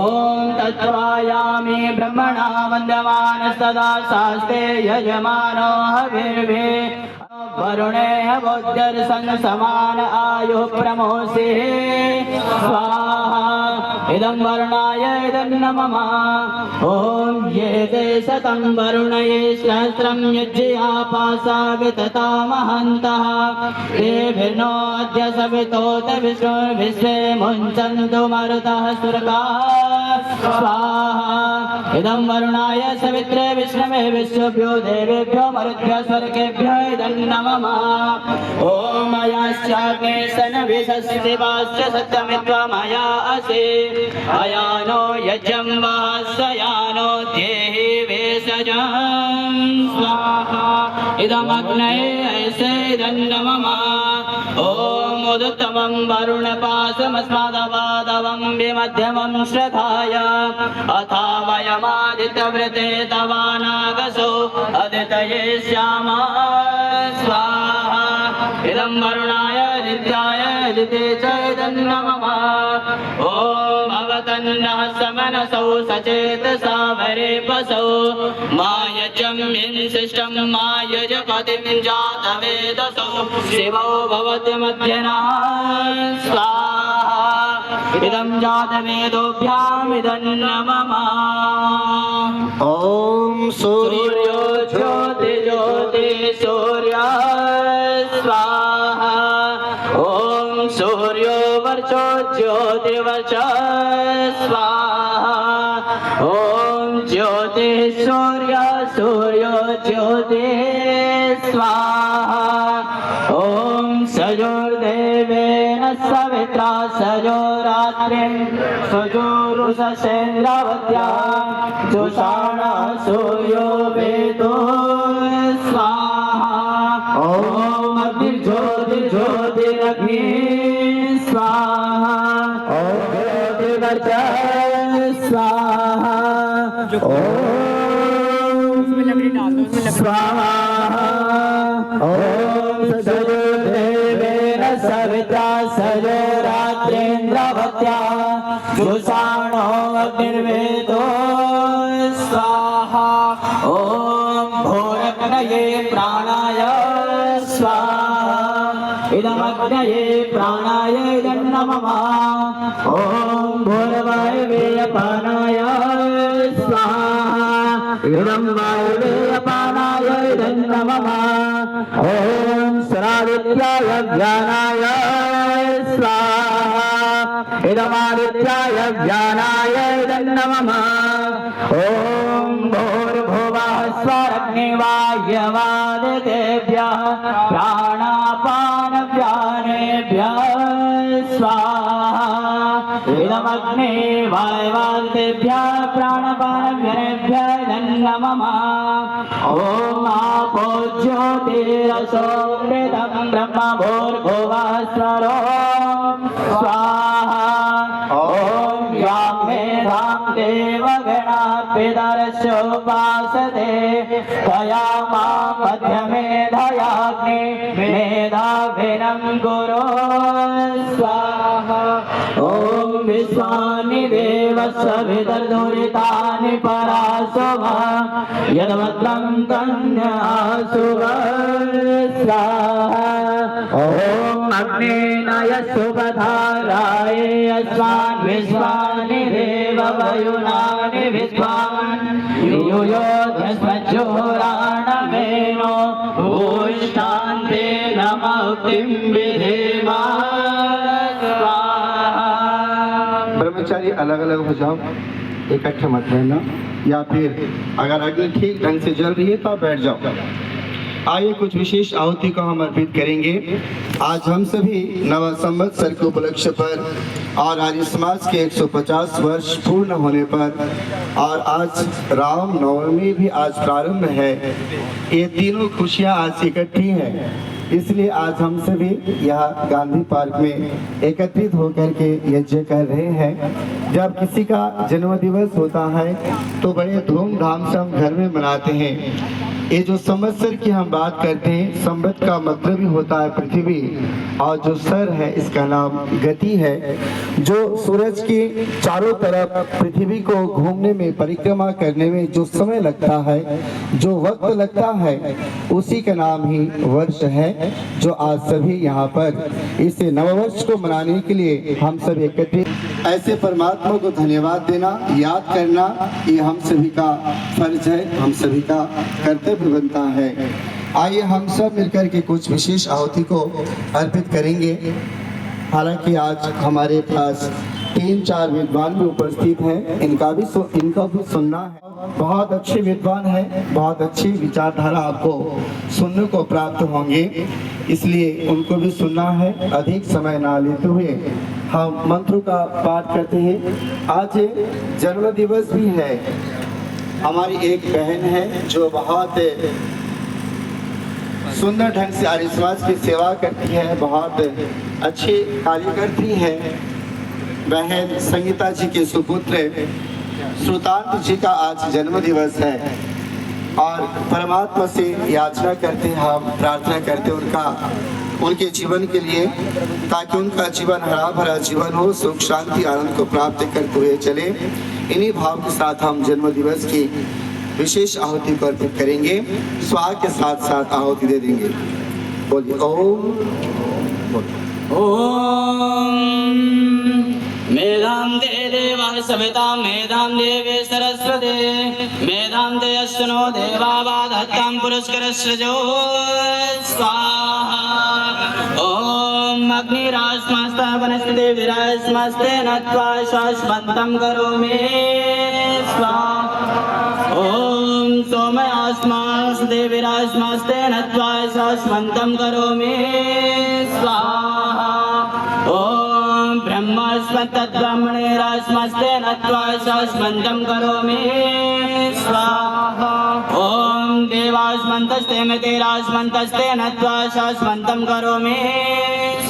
तत्त्वायामि ब्रह्मणा वन्द्यमानस्तदा शास्ते यजमानो हविर्भे वरुणे बोध्यर्षन् समान आयुः प्रमोषे स्वाहा इदं वरुणाय इदं नमः। ॐ ये ते शतं वरुणये सहस्रं यज्ञयापासा वितता महन्तः तेभिर्नो अद्य सवितोत विश्वे मुञ्चन्तु मरुतः सुरकाः स्वाहा इदं वरुणाय सवित्रे विष्णवे विश्वभ्यो देवेभ्यो मरुद्भ्यो स्वर्गेभ्यो इदं नमः। ॐ मयाश्चाग्ने सनभिषस्तिवाश्च सत्यमित्वा मया असि अयानो यज्ञं वासयानो देहि वेषजं स्वाहा इदमग्नये ऐसे इदं नमः। ॐ उदुत्तमं वरुणपाशमस्मादवादवं विमध्यमं श्रद्धाय अथा वयमादित्यव्रते तवानागसो अदितये श्यामा स्वाहा इदं वरुणाय नित्याय दिते च इदं नमः। ॐ भवतन्नः समनसौ सचेतसा वरे पसौ मायजं शिष्टं मायजपतिं जातवेदसौ शिवो भवति मध्यना स्वाहा इदं जातवेदोभ्यामिदं नमः। ॐ सूर्यो ज्योति ज्योति सूर्य स्वाहा ॐ सूर्यो वर्चो ज्योतिर्वर्च स्वाहा ॐ ज्योति सूर्य सूर्यो ज्योति स्वाहा ॐ सजोर्देवेन सवित्रा सजोरात्रिं सजोरुषसेन्द्रावत्या जुषाणा सूर्यो वेदो स्वाहा ॐ अग्निर्ज्योतिर्ज्योतिरग्नि स्वाहा ॐ ज्योतिर्वर्च स्वाहा ॐ स्वाहा ॐ सजोर्देवेन सविता सजोरात्रेन्द्रावत्या जुषाणो अग्निर्वेदो स्वाहा ॐ भोरग्नये प्राणाय स्वाहा इदमग्नये प्राणाय इदं नमः। ॐ भूर्वायुवेयपानाय स्वाहा इदं वायुवेयपानाय इदं नमः। ॐ सरादित्याय ज्ञानाय स्वाहा इदमादित्याय ज्ञानाय इदं नमः। ॐ भूर्भुवः स्वरग्निवायवादितेभ्यः प्राणापानव्यानेभ्यः स्वाहा इदमग्ने वायवादितेभ्यः प्राणपानव्यानेभ्यः इदं नमः। ॐ आपो ज्योतिरसोमृतं ब्रह्म भूर्भुवः स्वरो स्वाहा ॐ यां मेधां देवगणा पितरस्योपासते त्वया मां मध्यमेधयाग्ने मेधाभिनं कुरु स्वाहा ॐ विश्वानि देवस्य विदर्दुरितानि पराशुभा यद्वत्रं तन्यासुभ स्वाहा ॐ अग्नेनाय शुभधाराय अस्मान् विश्वानि देववयुनानि विश्वान् यूयोध्यस्मज्जोराणमेनो भूष्टान्ते नमोक्तिं विधेमा ब्रह्मचारी अलग अलग हो जाओ, इकट्ठे मत रहना, या फिर अगर अग्नि ठीक ढंग से जल रही है तो आप बैठ जाओ। आइए कुछ विशेष आहुति को हम अर्पित करेंगे। आज हम सभी नव संवत्सर के उपलक्ष्य पर और आर्य समाज के 150 वर्ष पूर्ण होने पर और आज राम नवमी भी आज प्रारंभ है, ये तीनों खुशियाँ आज इकट्ठी हैं। इसलिए आज हम सभी यहाँ गांधी पार्क में एकत्रित होकर के यज्ञ कर रहे हैं। जब किसी का जन्म दिवस होता है तो बड़े धूमधाम से हम घर में मनाते हैं। ये जो संवत्सर की हम बात करते हैं, संवत का मतलब ही होता है पृथ्वी, और जो सर है इसका नाम गति है। जो सूरज की चारों तरफ पृथ्वी को घूमने में, परिक्रमा करने में जो समय लगता है, जो वक्त लगता है, उसी का नाम ही वर्ष है। जो आज सभी यहाँ पर इस नववर्ष को मनाने के लिए हम सब एकत्रित, ऐसे परमात्मा को धन्यवाद देना, याद करना, ये हम सभी का फर्ज है, हम सभी का कर्तव्य बनता है। आइए हम सब मिलकर के कुछ विशेष आहुति को अर्पित करेंगे। हालांकि आज हमारे पास 3-4 विद्वान भी उपस्थित हैं, इनका भी सुनना है। बहुत अच्छे विद्वान हैं, बहुत अच्छी विचारधारा आपको सुनने को प्राप्त होंगे, इसलिए उनको भी सुनना है। अधिक समय ना लेते हुए हम मंत्रों का पाठ करते हैं। आज जन्म दिवस भी है। हमारी एक बहन है जो बहुत सुंदर ढंग से आर्य समाज की सेवा करती है, बहुत अच्छी कार्यकर्त्री है। बहन संगीता जी के सुपुत्र श्रुतांत जी का आज जन्म दिवस है और परमात्मा से याचना करते, हम प्रार्थना करते उनके जीवन के लिए, ताकि उनका जीवन हरा भरा जीवन हो, सुख शांति आनंद को प्राप्त करते हुए चले। इन्हीं भाव के साथ हम जन्म दिवस की विशेष आहुति को अर्पित करेंगे। स्वाहा के साथ साथ आहुति दे देंगे। बोलिए ओम। मेधां दे देवः सवितां मेधां देवे सरस्वते मेधां दे अश्वनो देवा वादत्तां पुरस्करस्रजो स्वाहा ॐ अग्निरास्मस्तः वनस्पते विरास्मस्ते नत्वा शाश्वतं करोमि स्वाहा ॐ सोमयास्मस्ते विरास्मस्ते नत्वा शाश्वतं करोमि स्वाहा ॐ ब्रह्मस्मत्तद्ब्रह्मणेरास्मस्ते नत्वा शाश्वतं करोमि स्वाहा ॐ देवास्मन्तस्ते मतेरास्मन्तस्ते नत्वा शाश्वतं करोमि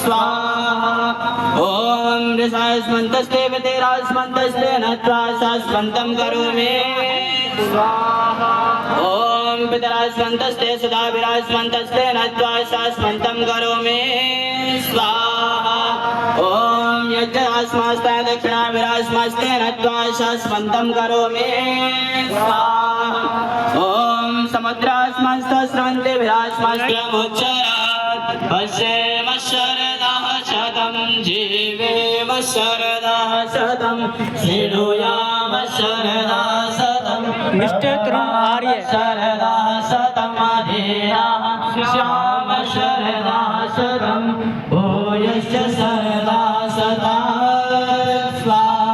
स्वाहा ॐ ऋषास्मन्तस्ते मतेरास्मन्तस्ते नत्वा शाश्वतं करोमि स्वाहा ॐ पितरास्मन्तस्ते सदा विरास्मन्तस्ते नत्वा शाश्वतं करोमि स्वाहा ॐ यज्ञास्मस्ते दक्षिणा विरास्मस्ते नत्वा शाश्वतं करोमि स्वाहा ॐ समुद्रास्मस्ते स्रवन्ते विरास्मस्ते मुच्चरात् पश्येम शरदः शतं जीवेम शरदः शतं शृणुयाम शरदः शतं निष्ठकृतार्य शरदः शतं अधेयाः श्याम शरदः शतं भूयश्च शरदः शतं स्वाहा।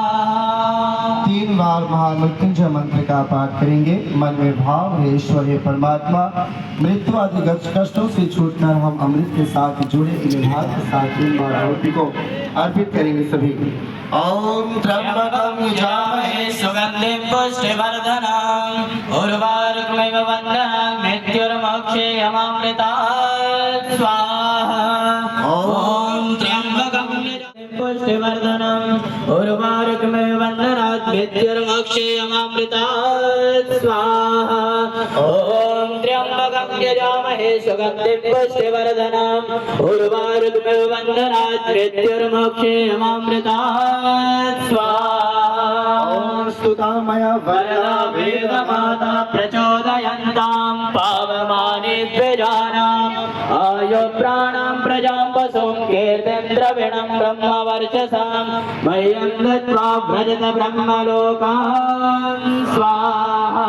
3 बार महामृत्युंजय मंत्र का पाठ करेंगे। मन में भाव है, ईश्वर है परमात्मा, मृत्यु आदि कष्टों से छूटकर हम अमृत के साथ जुड़े इन हाथ के साथ 3 बार आहुति को अर्पित करेंगे सभी। ओम त्र्यंबकं यजामहे सुगन्धिं पुष्टिवर्धनम् उर्वारुकमिव बन्धनं मृत्युर्मोक्षेयमामृतात् स्वाहा ॐ त्र्यंबकं यजामहे पुष्टिवर्धनम् उर्वारुकमिव बन्धनात् मृत्युर्मोक्षेयमामृतात् स्वाहा ॐ त्र्यम्बकं यजामहे सुगन्धिं पुष्टिवर्धनम् उर्वारुकमिव बन्धनात् मृत्युर्मोक्षेयमामृतात् स्वाहा ॐ स्तुतामय वरदा वेदमाता प्रचोदयन्तां पावमानि द्विजानाम् आयो प्राणां प्रजां वसुं कीर्तिं द्रविणं ब्रह्मवर्चसां मह्यं दत्त्वा व्रजत ब्रह्मलोकान् स्वाहा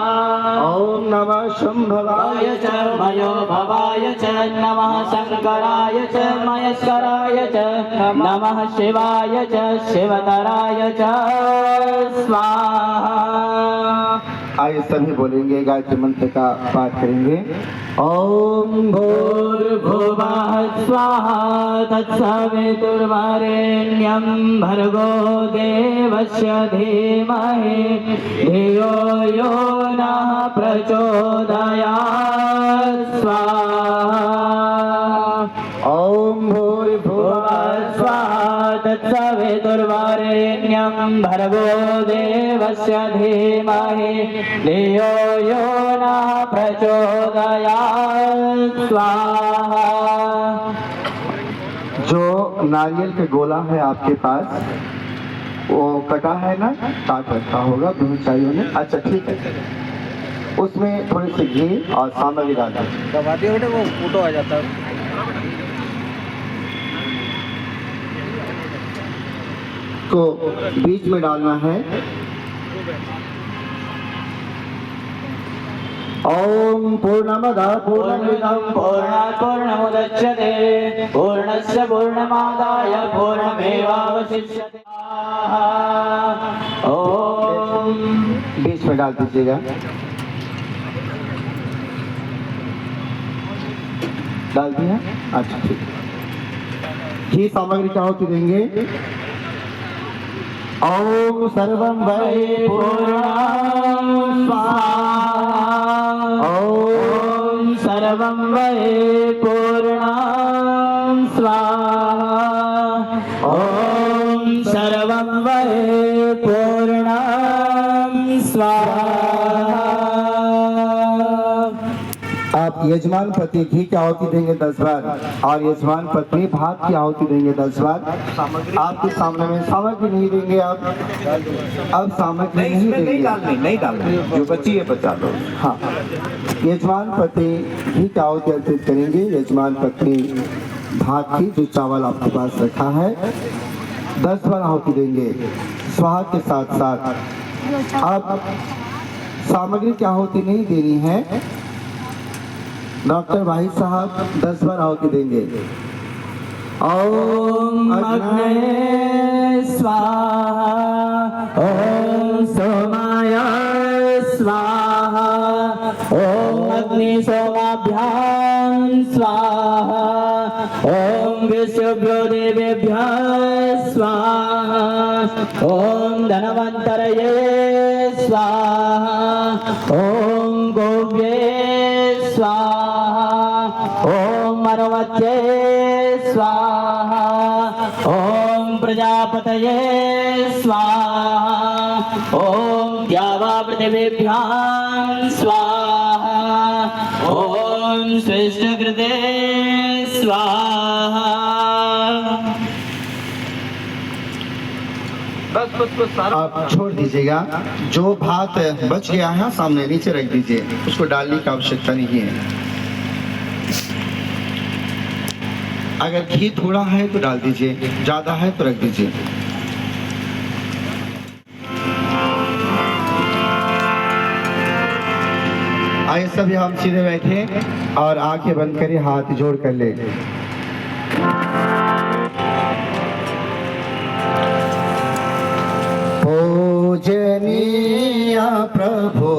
ॐ नमः शम्भवाय च मयो भवाय च नमः शङ्कराय च महेश्वराय च नमः शिवाय च शिवतराय च स्वाहा आइए सभी बोलेंगे, गायत्री मंत्र का पाठ करेंगे। ॐ भूर्भुवः स्वाहा तत्सवितुर्वरेण्यं भर्गो देवस्य धीमहि धियो यो नः प्रचोदयात् स्वाहा ॐ भूर्भुवः स्वाहा तत्सवितुर्वरेण्यं भर्गो देवस्य धीमहि धियो यो नः प्रचोदयात् स्वाहा जो नारियल का गोला है आपके पास, वो कटा है ना, काट रखा होगा ब्रह्मचारियों ने। अच्छा ठीक है, उसमें थोड़ी सी घी और सामग्री डाल दें। दबा दिया बेटे, वो फोटो आ जाता है। को बीच में डालना है। ओम पूर्णमदः पूर्णमिदं पूर्णात् पूर्णमुदच्यते पूर्णस्य पूर्णमादाय पूर्णमेवावशिष्यते ॐ बीच में डाल दीजिएगा। डाल दिया? अच्छा ठीक है। घी सामग्री क्या होती देंगे? ओम सर्वं वै पूर्णं स्वाहा ॐ सर्वं वै पूर्णं स्वाहा ॐ सर्वं वै पूर्णं स्वाहा आप यजमान पति घी की आहुति देंगे 10 बार और यजमान पत्नी भात की आहुति देंगे 10 बार। आपके सामने में सामग्री नहीं देंगे आप, अब सामग्री नहीं देंगे, नहीं डालनी, जो बची है बचा लो। हाँ, यजमान पति घी की आहुति अर्पित करेंगे, यजमान पत्नी भात की जो चावल आपके पास रखा है 10 बार आहुति देंगे स्वाहा के साथ साथ। अब सामग्री की आहुति नहीं देनी है, डॉक्टर भाई साहब 10 बार आहुति देंगे। ॐ अग्नये स्वाहा ॐ सोमाय स्वाहा ॐ अग्निसोमाभ्यां स्वाहा ॐ विश्वभ्यो देवेभ्यः स्वाहा ॐ धनवन्तरये स्वाहा ॐ गोव्ये स्वाहा ॐ मरुमत्ये स्वाहा ॐ प्रजापतये स्वाहा ॐ द्यावा पृथिवीभ्यां स्वाहा ॐ स्विष्टकृते स्वाहा बस सारा आप छोड़ दीजिएगा। जो भात बच गया है सामने नीचे रख दीजिए, उसको डालने की आवश्यकता नहीं है। अगर घी थोड़ा है तो डाल दीजिए, ज्यादा है तो रख दीजिए। आइए सभी हम सीधे बैठे और आंखें बंद करें, हाथ जोड़ कर ले। पूजनीय प्रभु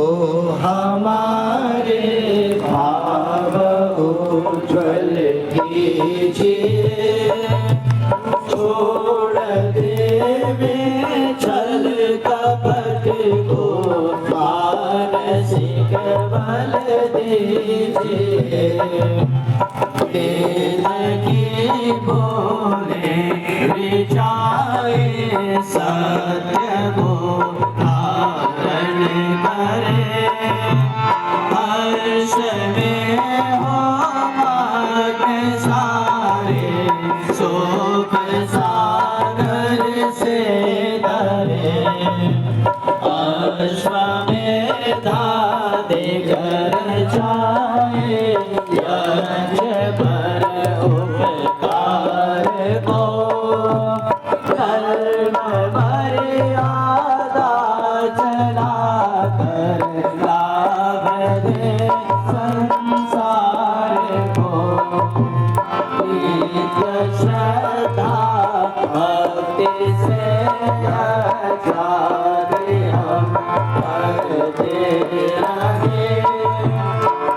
हमारे भाव उज्ज्वल कीजिए, छोड़ देवे छल कपट को मानसिक बल दीजिए। वेद की बोले विचारे सत्य को धारण करे। हर्ष में हो मग्न सारे, सुख सागर से धरे। अश्वमेधा देकर जाए, यज्ञ पर उपकार को। धर्म मर्यादा चला कर लाभ दे संसार को। नित्य श्रद्धा भक्ति से जागे हम करते रहे।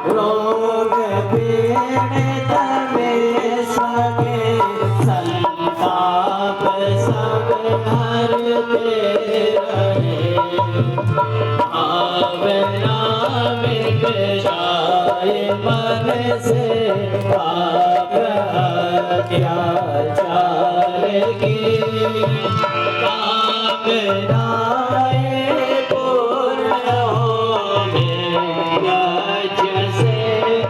रोग पीड़ित विश्व के संताप सब हरते रहे। भावना मिट जाए मन से, पाप अत्याचार की। कामनाएं पूर्ण होंगे, यज्ञ से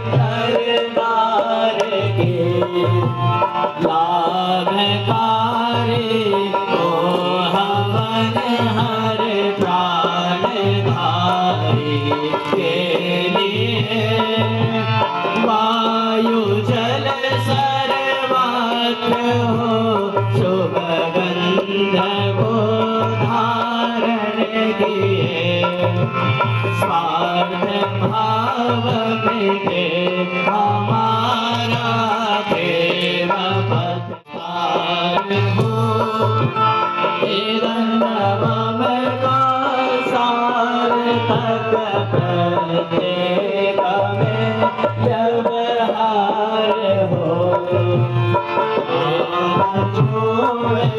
दरबार के। लाभकारी को हवन हर प्राणधारी के लिए। वायु जल सर्वत्र हो, शुभ गंध को धारण किए। स्वार्थ भाव मिटे हमारा, प्रेम पथकार हो। हिरण्यवम का सार्थक प्रत्येक में व्यवहार हो।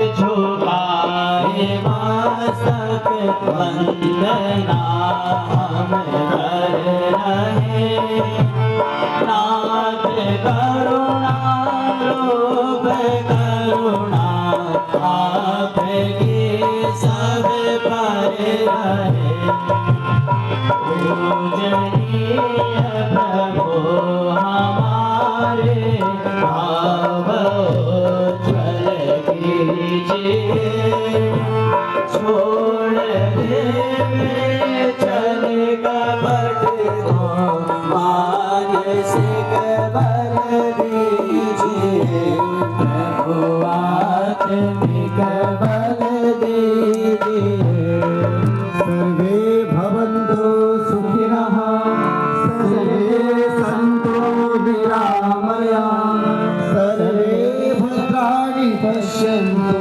झुकाए मस्तक वंदना हम कर रहे। नाथ करुणा रूप करुणा आपकी सब पर रहे। पूजनीय प्रभु हमारे, भाव उज्ज्वल कीजिए। छोड़ देवे चल कपट को, मानसिक बल दीजिए। प्रभु आत्मिक बल दीजिए। सर्वे भवन्तु सुखिनः, सर्वे सन्तु निरामयाः, सर्वे भद्राणि पश्यन्तु,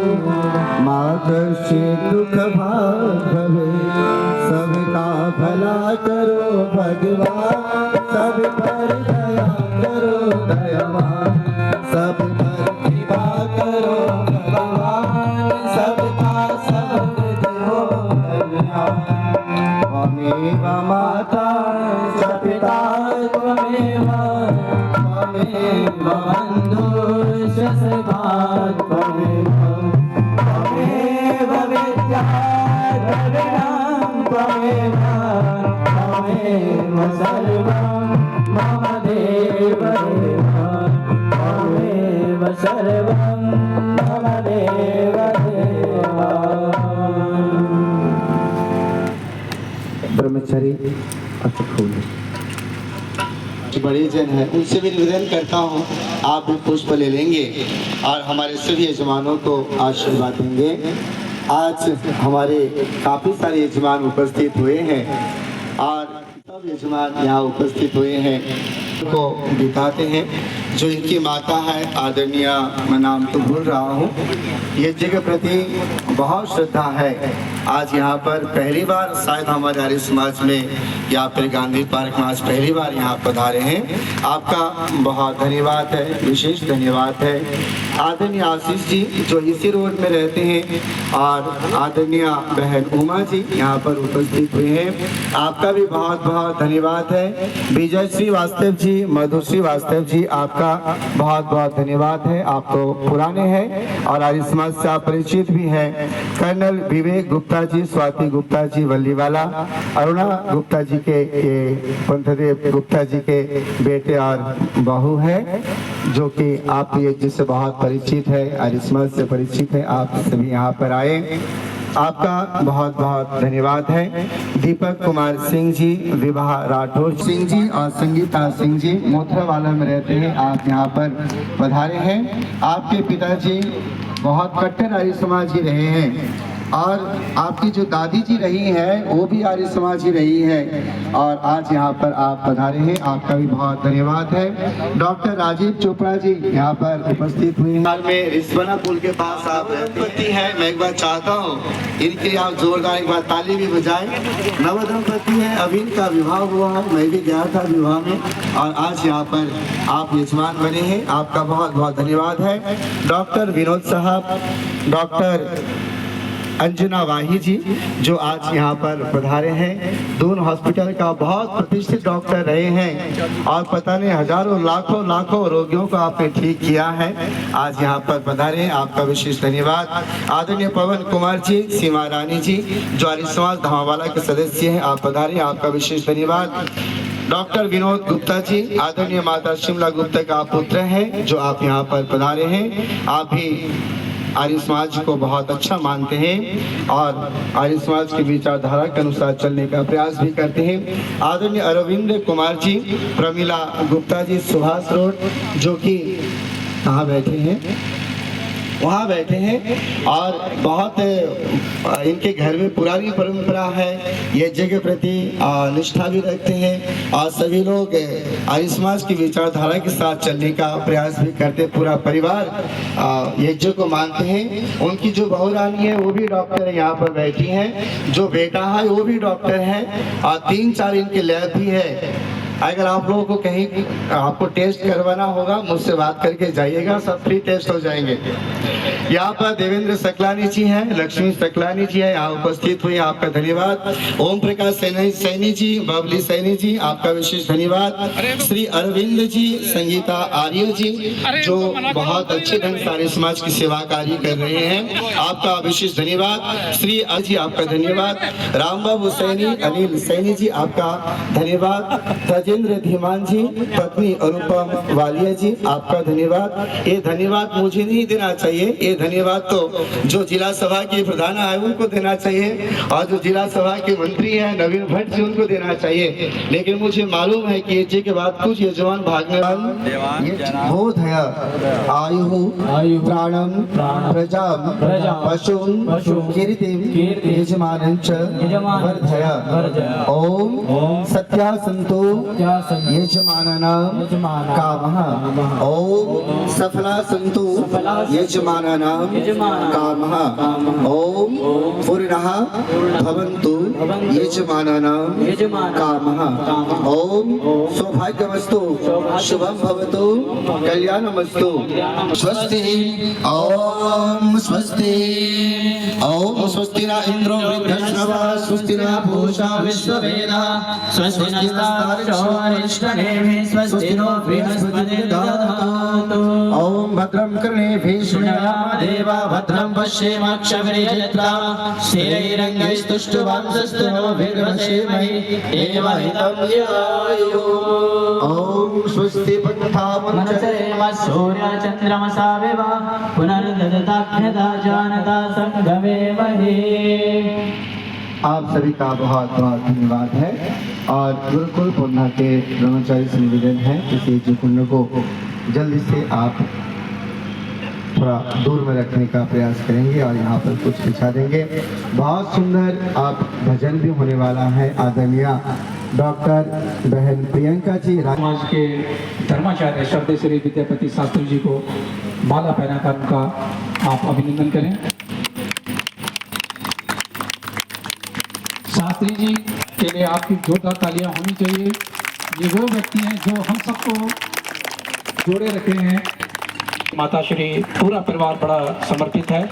मा कश्चित् दुःखभाग् भवेत्। सबका भला करो भगवान, सब पर दया करो दयावान। सब पर कृपा करो भगवान, सबका सब हो कल्याण। त्वमेव माता च पिता त्वमेव, त्वमेव बन्धुश्च सखा त्वमेव। त्वमेव विद्या द्रविणं त्वमेव, त्वमेव सर्वं मम देव देव। त्वमेव सर्वं मम देव देव। ब्रह्मचारी अच्छा फूल बड़े जन हैं, उनसे भी निवेदन करता हूँ आप भी पुष्प ले लेंगे और हमारे सभी यजमानों को आशीर्वाद देंगे। आज हमारे काफ़ी सारे यजमान उपस्थित हुए हैं और सब यजमान यहाँ उपस्थित हुए हैं को बिताते हैं। जो इनकी माता है आदरणीय, मैं नाम तो भूल रहा हूँ, यज्ञ के प्रति बहुत श्रद्धा है। आज यहाँ पर पहली बार शायद हमारे आर्य समाज में या फिर गांधी पार्क में आज पहली बार यहाँ पधारे हैं। आपका बहुत धन्यवाद है, विशेष धन्यवाद है। आदरणीय आशीष जी जो इसी रोड में रहते हैं और आदरणीय बहन उमा जी यहाँ पर उपस्थित हुए हैं, आपका भी बहुत बहुत धन्यवाद है। विजय श्रीवास्तव जी, मधु श्रीवास्तव जी, आपका बहुत बहुत धन्यवाद है। आप तो पुराने हैं और आर्य समाज से आप परिचित भी हैं। कर्नल विवेक गुप्ता जी, स्वाति गुप्ता जी वल्लीवाला, अरुणा गुप्ता जी जी के ये पंथदेव गुप्ता जी के बेटे और बहू है, जो कि आप यज्ञ से बहुत परिचित है, अरिस्मत से परिचित है। आप सभी यहाँ पर आए, आपका बहुत बहुत धन्यवाद है। दीपक कुमार सिंह जी, विवाह राठौर सिंह जी और संगीता सिंह जी मोथरावाला में रहते हैं, आप यहाँ पर पधारे हैं। आपके पिताजी बहुत कट्टर आर्य समाजी रहे हैं और आपकी जो दादी जी रही हैं वो भी आर्य समाजी रही है और आज यहाँ पर आप पधारे हैं, आपका भी बहुत धन्यवाद है। डॉक्टर राजीव चोपड़ा जी यहाँ पर उपस्थित हुए हैं। में रिस्वाना पुल के पास आप दंपति हैं, मैं एक बार चाहता हूँ इनके लिए आप जोरदार एक बार ताली भी बजाएं। नव दंपति है, अभी इनका विवाह हुआ है, मैं भी गया था विवाह में और आज यहाँ पर आप यजमान बने हैं, आपका बहुत बहुत धन्यवाद है। डॉक्टर विनोद साहब, डॉक्टर अंजना वाही जी जो आज यहाँ पर पधारे हैं, दून हॉस्पिटल का बहुत प्रतिष्ठित डॉक्टर रहे हैं और पता नहीं हजारों लाखों रोगियों को आपने ठीक किया है, आज यहाँ पर पधारे हैं, आपका विशेष धन्यवाद। आदरणीय पवन कुमार जी, सीमा रानी जी जो आर्य समाज धामावाला के सदस्य हैं, आप पधारे, आपका विशेष धन्यवाद। डॉक्टर विनोद गुप्ता जी, आदरणीय माता शिमला गुप्ता का पुत्र हैं जो आप यहाँ पर पधारे हैं, आप भी आर्य समाज को बहुत अच्छा मानते हैं और आर्य समाज की विचारधारा के अनुसार चलने का प्रयास भी करते हैं। आदरणीय अरविंद कुमार जी, प्रमिला गुप्ता जी, सुभाष रोड जो कि कहाँ बैठे हैं, वहाँ बैठे हैं और बहुत इनके घर में पुरानी परंपरा है, यज्ञ के प्रति निष्ठा भी रखते हैं और सभी लोग आर्य समाज की विचारधारा के साथ चलने का प्रयास भी करते, पूरा परिवार यज्ञ को मानते हैं। उनकी जो बहू रानी है वो भी डॉक्टर यहाँ पर बैठी हैं, जो बेटा है वो भी डॉक्टर है और 3-4 इनके लैब भी है। अगर आप लोगों को कहीं आपको टेस्ट करवाना होगा मुझसे बात करके जाइएगा, सब फ्री टेस्ट हो जाएंगे। यहाँ पर देवेंद्र सकलानी जी हैं, लक्ष्मी सकलानी जी है, यहाँ उपस्थित हुए, आपका धन्यवाद। ओम प्रकाश सैनी जी, बबली सैनी जी, आपका विशेष धन्यवाद। श्री अरविंद जी, संगीता आर्य जी जो बहुत अच्छे ढंग से आर्य समाज की सेवा कार्य कर रहे हैं, आपका विशेष धन्यवाद। श्री अजी, आपका धन्यवाद। राम बाबू सैनी, अनिल सैनी जी, आपका धन्यवाद। राजेंद्र धीमान जी, पत्नी अनुपम वालिया जी, आपका धन्यवाद। ये धन्यवाद मुझे नहीं देना चाहिए, ये धन्यवाद तो जो जिला सभा के प्रधान है उनको देना चाहिए और जो जिला सभा के मंत्री है नवीन भट्ट जी उनको देना चाहिए, लेकिन मुझे मालूम है कि ये के बाद कुछ यजमान भागने बोधया आयु प्राणम प्रजाम पशुम कीर्तिम यजमानं च वर्धय। ओम सत्या सन्तु यजमानानां कामः। ओम सफला सन्तु यजमानानां कामः। ओम पूर्णः भवन्तु यजमानानां कामः। ओम सौभाग्यमस्तु, शुभं भवतु, कल्याणमस्तु। स्वस्ति। ओम स्वस्ति। ओम स्वस्ति न इन्द्रो वृद्धश्रवा, स्वस्ति न पूषा विश्ववेदाः, स्वस्ति नस्तार्क्ष्योऽरिष्टनेमिः, स्वस्ति नो बृहस्पतिर्दधातु। ओम भद्रं कर्णेभिः शृणुयाम देवा, भद्रं पश्येमाक्षभिर्यजत्राः, स्थिरैरङ्गैस्तुष्टुवांसस्तनोभिर्वसेमहि, देवहितं ध्यायुः। ओम स्वस्ति पन्थामनुचरेम सूर्यचन्द्रमसाविव, पुनर्ददताभ्यदा जानता संगमेमहि। आप सभी का बहुत बहुत धन्यवाद है और गुरुकुल पूर्णा के ब्रह्मचारी से निवेदन है इस यज्ञ कुंड को जल्दी से आप थोड़ा दूर में रखने का प्रयास करेंगे और यहाँ पर कुछ बिछा देंगे। बहुत सुंदर आप भजन भी होने वाला है। आदरणीय डॉक्टर बहन प्रियंका जी समाज के धर्माचार्य श्रद्धेय श्री विद्यापति शास्त्री जी को माला पहनाकर उनका आप अभिनंदन करें। शास्त्री जी के लिए आपकी जोरदार तालियां होनी चाहिए। ये वो व्यक्ति हैं जो हम सबको जोड़े रखे हैं। माता श्री पूरा परिवार बड़ा समर्पित है।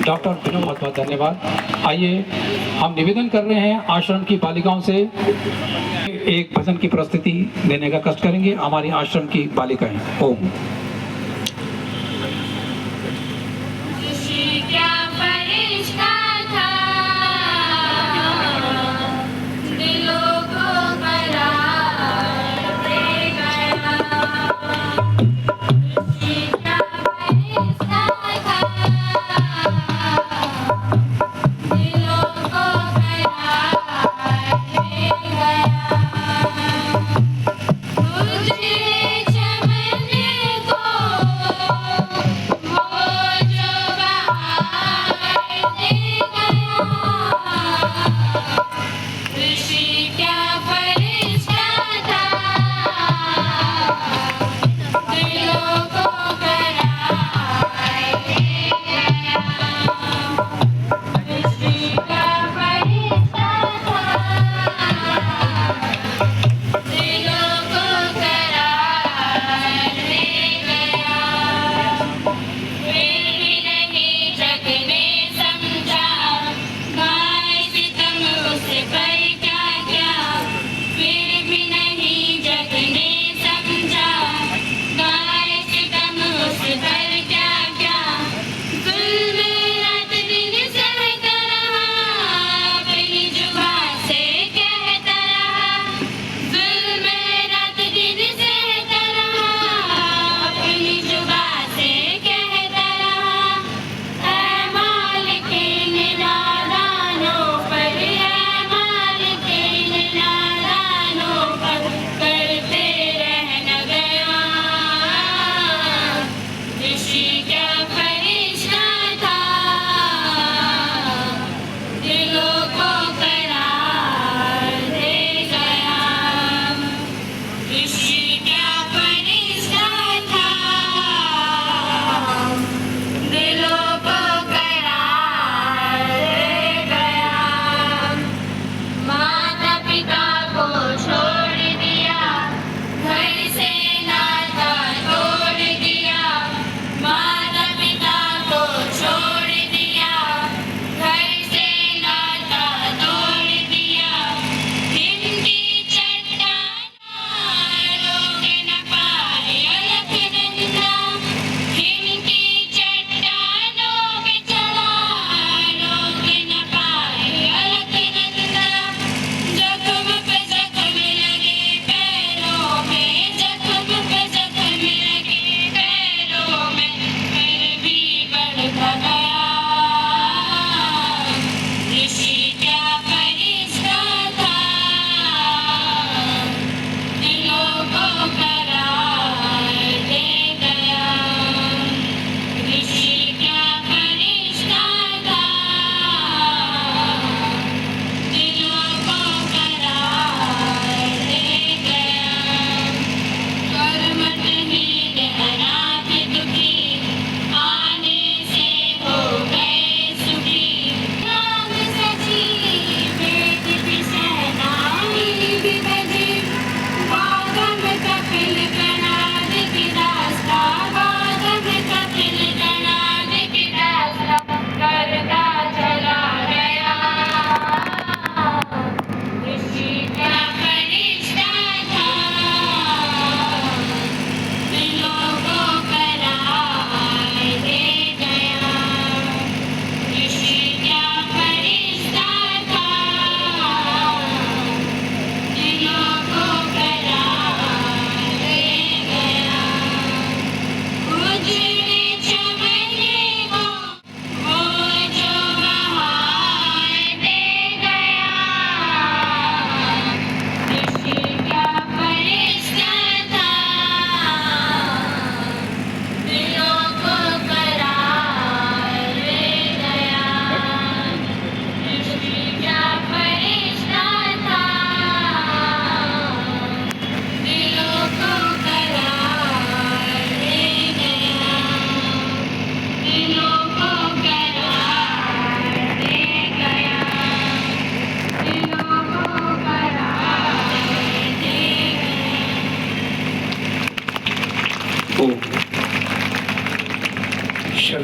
डॉक्टर विनोद बहुत बहुत धन्यवाद। आइए हम निवेदन कर रहे हैं आश्रम की बालिकाओं से एक भजन की प्रस्तुति देने का कष्ट करेंगे हमारी आश्रम की बालिकाएं। ओम। क्या फरिश्ता था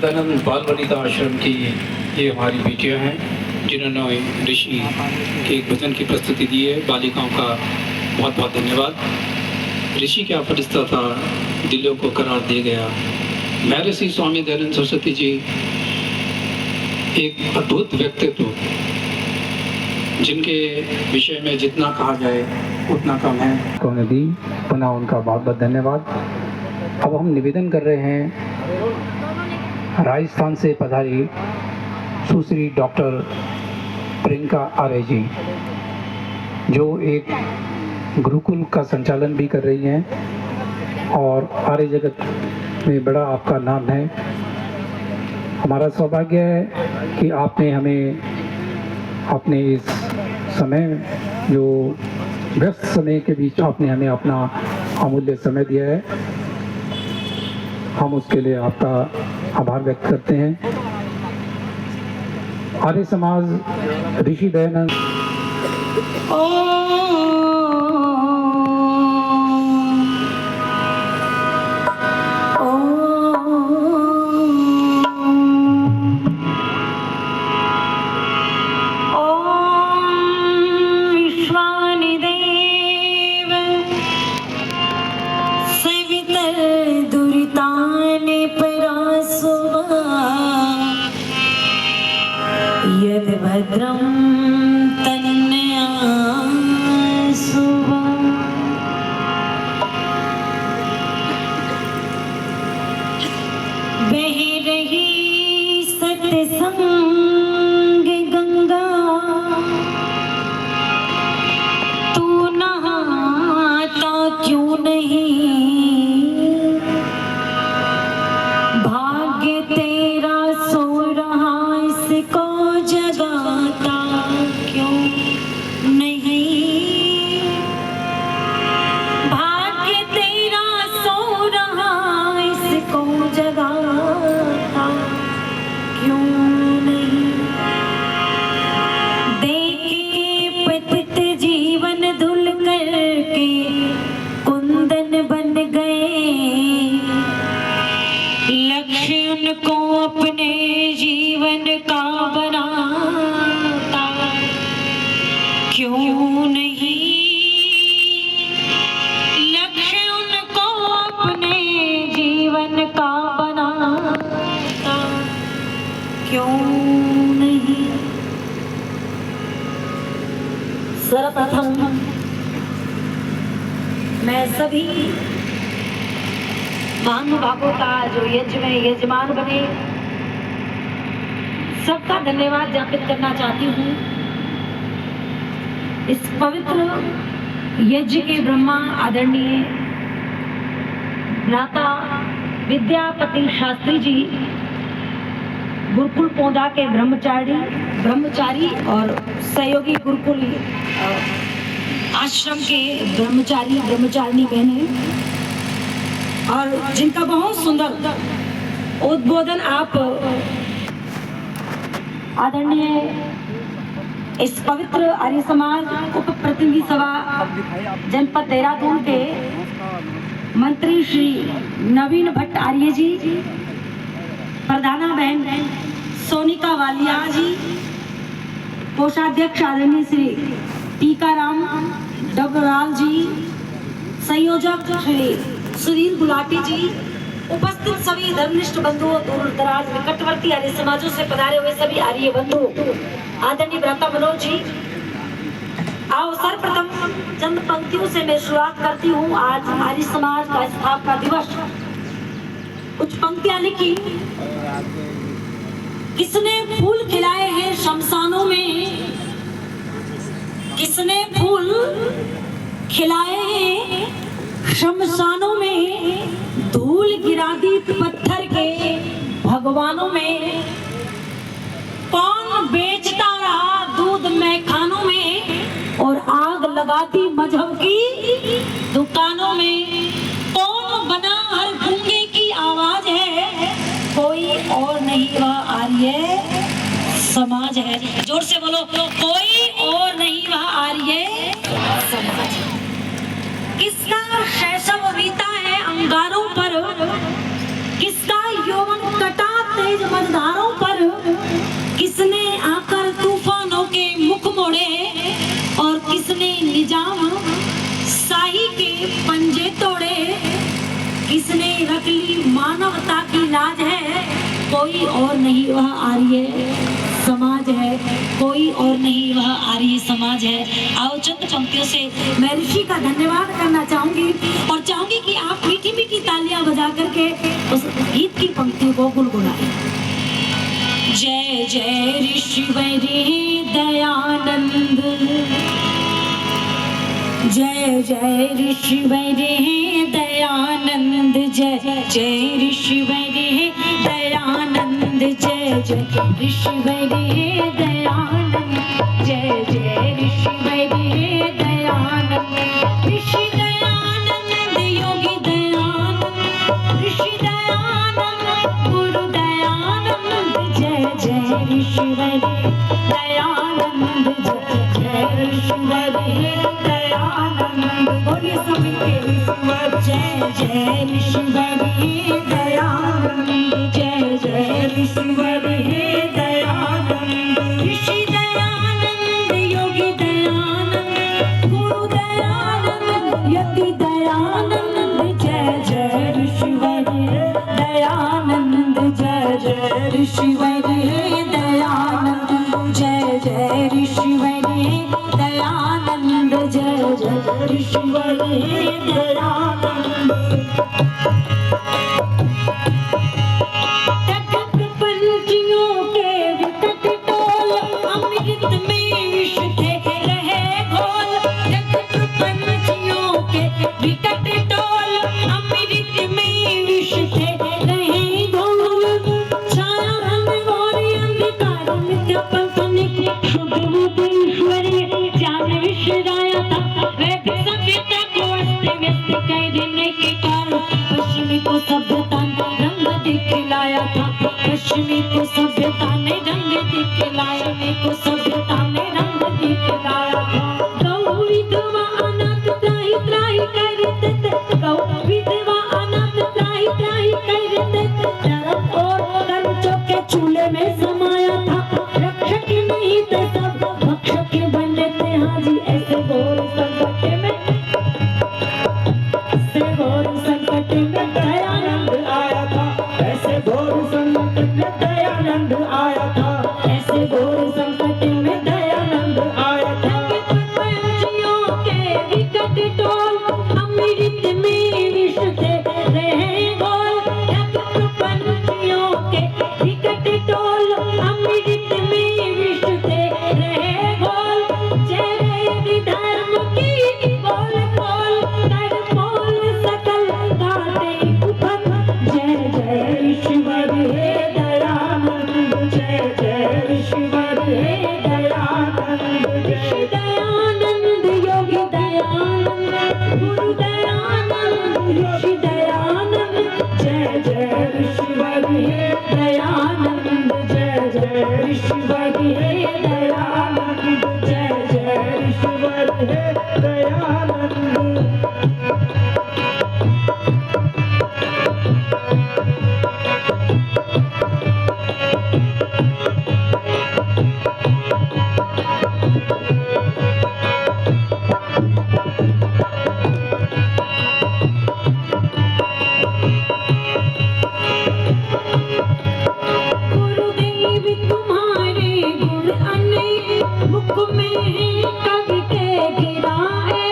विवेकानंद बाल वनिता आश्रम की ये हमारी बेटियां हैं जिन्होंने ऋषि के एक भजन की प्रस्तुति दी है। बालिकाओं का बहुत बहुत धन्यवाद। ऋषि क्या फरिश्ता था, दिलों को करार दे गया। महर्षि स्वामी दयानंद सरस्वती जी एक अद्भुत व्यक्तित्व, जिनके विषय में जितना कहा जाए उतना कम है। उन्होंने दी, पुनः उनका बहुत बहुत धन्यवाद। अब हम निवेदन कर रहे हैं राजस्थान से पधारी सुश्री डॉक्टर प्रियंका आर्य जी, जो एक गुरुकुल का संचालन भी कर रही हैं और आर्य जगत में बड़ा आपका नाम है। हमारा सौभाग्य है कि आपने हमें अपने इस समय, जो व्यस्त समय के बीच आपने हमें अपना अमूल्य समय दिया है, हम उसके लिए आपका आभार व्यक्त करते हैं। आर्य समाज ऋषि दयानंद भद्रं तन्नया सुवा बह रही सत्संग गंगा, तू नहाता क्यों नहीं, भाग्य तेरा सो रहा इसको जगाता क्यों नहीं, भाग्य तेरा सो रहा इसको जगाता क्यों नहीं। देखे पतित जीवन धुल करके कुंदन बन गए, लक्ष्य उनको अपने जीवन का बनाता क्यों नहीं, लक्ष्य उनको अपने जीवन का बनाता क्यों नहीं। सर्वप्रथम मैं सभी महानुभावों का जो यज्ञ में यजमान बने, सबका धन्यवाद ज्ञापित करना चाहती हूँ। इस पवित्र यज्ञ के ब्रह्मा आदरणीय भ्राता विद्यापति शास्त्री जी, गुरुकुल पौधा के ब्रह्मचारी और सहयोगी गुरुकुल आश्रम के ब्रह्मचारिणी बहनें, और जिनका बहुत सुंदर उद्बोधन आप आदरणीय इस पवित्र आर्य समाज उप प्रतिनिधि सभा जनपद देहरादून के मंत्री श्री नवीन भट्ट आर्य जी, प्रधाना बहन सोनिका वालिया जी, कोषाध्यक्ष आदरणीय श्री टीकाराम डबराल जी, संयोजक श्री सुनील गुलाटी जी, उपस्थित सभी धर्मनिष्ठ बंधुओं, दूर दराज निकटवर्ती आर्य समाजों से पधारे हुए सभी आर्य बंधु, आदरणीय भ्राता मनोज जी, आओ सर्वप्रथम चंद पंक्तियों से मैं शुरुआत करती हूँ। आज आर्य समाज का स्थापना दिवस। कुछ पंक्तियां लिखी। किसने फूल खिलाए हैं शमशानों में, किसने फूल खिलाए हैं शमशानों में, धूल गिरा दी पत्थर के भगवानों में, कौन बेचता रहा दूध मैखानों में और आग लगाती मजहब की दुकानों में, कौन बना हर गूंगे की आवाज है, कोई और नहीं वह आर्य समाज है। जोर से बोलो, कोई और नहीं वह आर्य समाज। किसका शैशव बीता है अंगारों पर, किसका यौवन कटा तेज पंजे तोड़े, किसने रख ली मानवता की लाज है, कोई और नहीं वह आर्य समाज है, कोई और नहीं वह आर्य समाज है। आओ चंद पंक्तियों से मैं ऋषि का धन्यवाद करना चाहूंगी और चाहूंगी कि आप मीठी मीठी तालियां बजा करके उस गीत की पंक्तियों को गुनगुनाएं। जय जय ऋषिवरी दयानंद, जय जय ऋषिवरी दयानंद, जय जय ऋषिवरी दयानंद, जय जय ऋषिवरी दयानंद, जय जय ऋषिवरी दयानंद, ऋषि दयानंद योगी दयानंद, ऋषि दयानंद गुरु दयानंद, जय जय ऋषिवरी दयानंद, जय जय ऋषिवरी दयानंद। बोलिए सब मिलके जय जय ऋषिवरी दयानंद, जय जय ऋषिवरी दयानंद, ऋषि दयानंद योगी दयानंद गुरु दयानंद यति दयानंद, जय जय ऋषिवरी दयानंद, जय जय ऋषिवरी दयानंद, जय जय ऋषिवरी दयानंद, जय जय ऋषिवरी दयानंद। तक पंछियों के विकट टोल, अमृत में विष थे रहे घोल, तक पंछियों के विकट टोल, अमृत में विष थे रहे घोल, छाया अंधकार अंधकार मिथ्या पंखनिक, शुद्ध रूप ईश्वरी ज्ञान विश्राया था, वेद सभ्यता को अस्त व्यस्त करने के कारण पश्चिमी को सभ्यता ने रंग दिखलाया था, पश्चिमी को सभ्यता ने रंग दिखलाया, को सभ्यता ने रंग दिखलाया था। गौ विधवा अनाथ त्राहि त्राहि करते थे, गौ विधवा अनाथ त्राहि त्राहि करते थे, नरक और कंचों के चूल्हे में समाया था, रक्षक नहीं थे सब भक्षक बने थे। हाँ जी ऐसे घोर संकट में, ऐसे घोर संकट में दयानंद आया था, ऐसे घोर संकट में दयानंद आया था, ऐसे घोर संकट में दयानंद आया था। पंछियों के विकट टोल, अमृत में विष थे रहे घोल, पंछियों के विकट टोल, अमृत में विष थे रहे घोल, जय धर्म की बोल बोल कर बोल सकल गाते कुफन, जय जय ऋषिवरी दयानंद, जय जय ऋषिवरी दयानंद, ऋषि दयानंद योगी दयानंद गुरु दयानंद, ऋषि दयानंद, जय जय ऋषिवरी दयानंद, जय जय ऋषिवरी दयानंद, जय जय ऋषिवरी दयानंद। गुरुदेव तुम्हारे गुण अनेक, मुख में कवि के गिराए,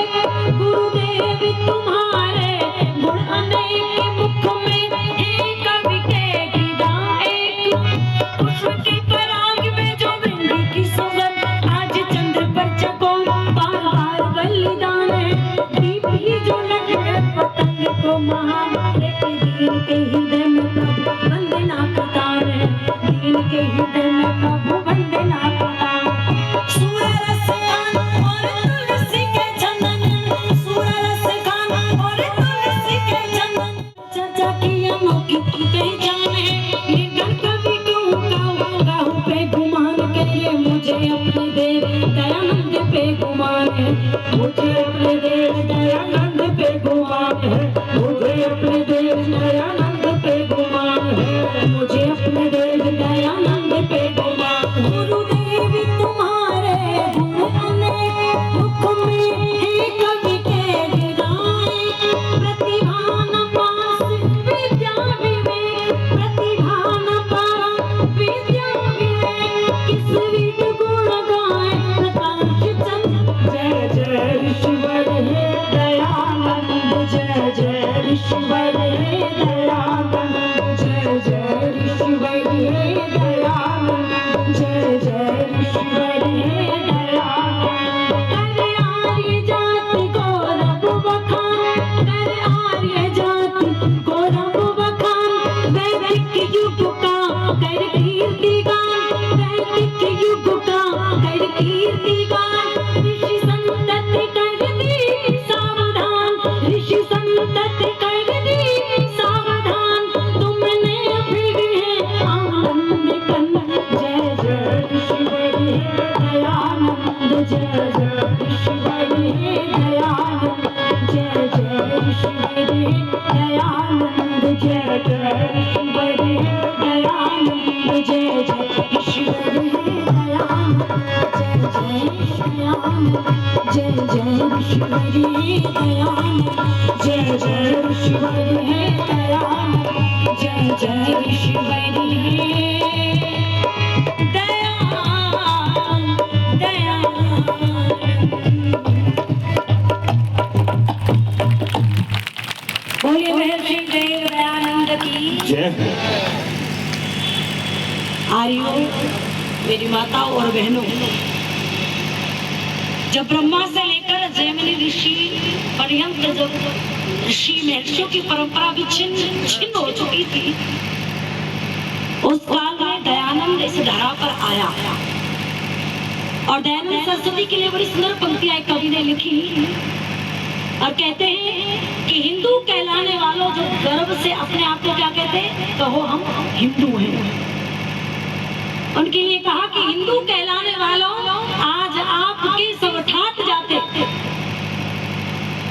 गुरुदेव तुम्हारे गुण अनेक, मुख में कवि के गिराए, पुष्प के पराग में जो वृंद की सुगंध, आज चंद्र पर जगो बार बार बलिदान है, दीप ही जो लगे पतंग को महान, दीन के हृदय में प्रभु वंदना प्रदान है, दीन के हृदय में प्रभु वंदना प्रदान। सूर्य रस खान और तुलसी के चंदन, सूर्य रस खान और तुलसी के चंदन, चर्चा की अनोखी पहचान है, निर्धन कवि क्यों गाऊं गाऊं पे गुमान करे, मुझे अपने देव दयानंद पे गुमान है, मुझे अपने देव दयानंद पे गुमान है, मुझे अपने देव दयानंद पे गुमान है, मुझे अपने देव दयानंद पे गुमान। गुरुदेव तुम्हारे गुण अनेक, मुख में कवि के गिराए, ऋषिवर हे दयानंद जय जय ऋषिवर हे दयानंद जय जय ऋषिवर हे दयानंद कर आर्य जाति को रब बखान कर आर्य जाति को रब बखान वैदिक युग का कर कीर्ति गान वैदिक युग का कर कीर्ति गान ऋषि संतति कर दी सावधान ऋषि संतति कर दी सावधान तुमने फिर है आनंद कन जय जय ऋषिवर हे दयानंद जय जय ऋषिवर हे दयानंद जय जय ऋषिवर हे दयानंद जय जय ऋषिवर हे दयानंद जय जय ऋषिवर हे दयानंद जय जय ऋषिवर हे दयानंद जय जय ऋषिवर हे दयानंद जय जय ऋषिवर हे बोलिए महर्षि देव दयानंद की जय आर्यों मेरी माताओं और बहनों जब ब्रह्मा से लेकर जैमिनी ऋषि पर्यंत जब ऋषि महर्षियों की परंपरा भी छिन्न हो चुकी थी उस काल में दयानंद इस धरा पर आया और दयानंद सरस्वती के लिए बड़ी सुंदर पंक्तियां एक कवि ने लिखी और कहते हैं कि हिंदू कहलाने वालों जो गर्व से अपने आप को क्या कहते हैं कहो हम हिंदू हैं उनके लिए कहा कि हिंदू कहलाने वालों आज आपके सब ठाठ जाते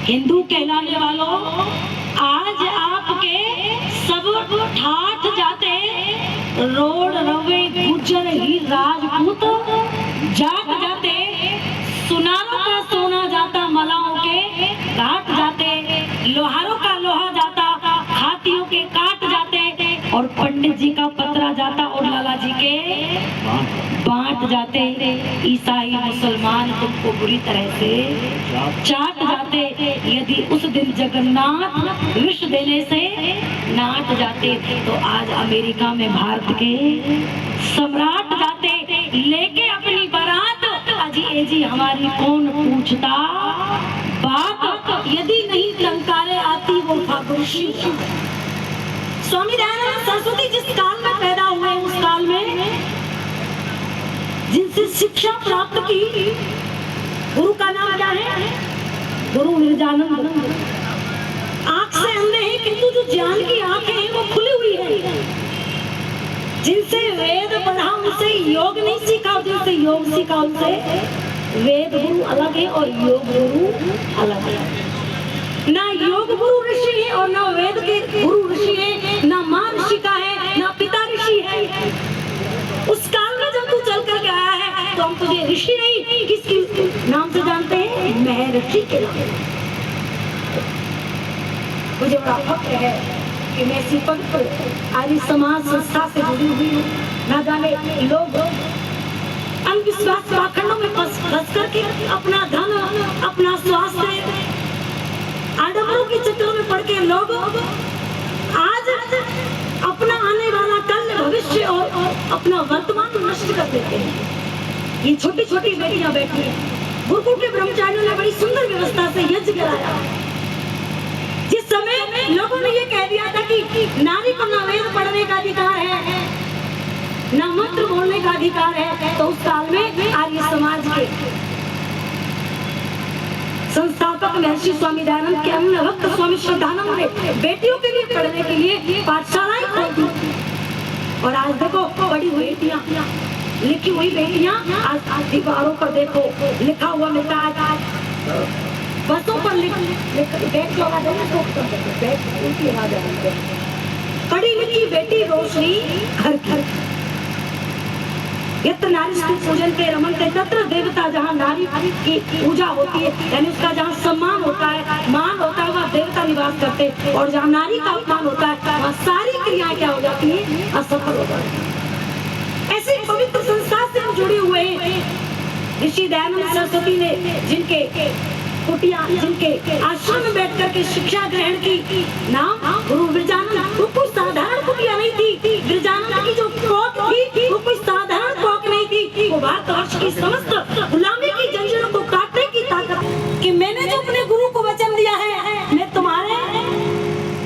हिंदू कहलाने वालों आज आपके सब ठाठ जाते रोड रवे गुजर ही राजपूत जाट जाते सुनारों का सोना जाता मलाओं के घाट जाते लोहारों का लोहा जाता हाथियों के काट जाते और पंडित जी का पतरा जाता और लाला जी के बांट जाते ईसाई मुसलमान तुमको बुरी तरह से चाट जाते यदि उस दिन जगन्नाथ विष देने से नाट जाते तो आज अमेरिका में भारत के सम्राट जाते लेके अपनी बारात अजी एजी हमारी कौन पूछता बात यदि नहीं टंकारे आती वो फागुशी स्वामी दयानंद सरस्वती जिस काल में पैदा हुए उस काल में जिनसे शिक्षा प्राप्त की गुरु का नाम क्या है गुरु निर्जानंद आंख से अंधे हैं किंतु जो ज्ञान की आंखें हैं वो खुली हुई है जिनसे वेद पढ़ा उनसे योग नहीं सीखा जिनसे योग सीखा उनसे वेद गुरु अलग है और योग गुरु अलग है ना योग गुरु ऋषि है और ना वेद के गुरु ऋषि है ना माँ ऋषि का है ना पिता ऋषि है उस काल में जब तू चल कर आया है तो हम तुझे ऋषि नहीं किसकी नाम से जानते हैं महर्षि के नाम मुझे बड़ा फक्र है कि मैं इसी पवित्र आर्य समाज संस्था से जुड़ी हुई हूँ ना जाने लोग अंधविश्वास पाखंडों में फंस करके अपना धन अपना स्वास्थ्य आडंबरों के चक्करों में पड़ के लोग आज अपना आने वाला कल भविष्य और अपना वर्तमान नष्ट कर देते हैं ये छोटी छोटी बेटियां बैठी हैं गुरुकुल के ब्रह्मचारियों ने बड़ी सुंदर व्यवस्था से यज्ञ कराया जिस समय लोगों ने ये कह दिया था कि नारी को ना वेद पढ़ने का अधिकार है ना मंत्र बोलने का अधिकार है तो उस काल में आर्य समाज के संस्थापक महर्षि स्वामी दयानंद के अन्य भक्त स्वामी श्रद्धानंद ने बेटियों के लिए पढ़ने के लिए पाठशालाएं खोल दी और आज देखो बड़ी हुई बेटियां लिखी हुई बेटियां आज दीवारों पर देखो लिखा हुआ मिलता है बसों पर बैग लगा देना तो बैग उनकी आवाज आती है पढ़ी लिखी बेटी रोशनी घर घर यत्र नारी पूजन के रमन के तत्र देवता जहाँ नारी की पूजा होती है यानी उसका जहाँ सम्मान होता है मान होता है वहाँ देवता निवास करते हैं और जहाँ नारी का अपमान होता है वहाँ सारी क्रियाएं क्या हो जाती है असफल हो जाती है ऐसे पवित्र संस्था से हम जुड़े हुए हैं ऋषि दयानंद सरस्वती ने जिनके कुटिया जिनके आश्रम में बैठ करके शिक्षा ग्रहण की नाम गुरु बिरजानंद। वो कोई साधारण कुटिया नहीं थी। बिरजानंद की जो कोख थी वो कोई साधारण कोख नहीं थी। वो भारतवर्ष की समस्त गुलामी की जंजीरों को काटने की ताकत। कि मैंने जो अपने गुरु को वचन दिया है, मैं तुम्हारे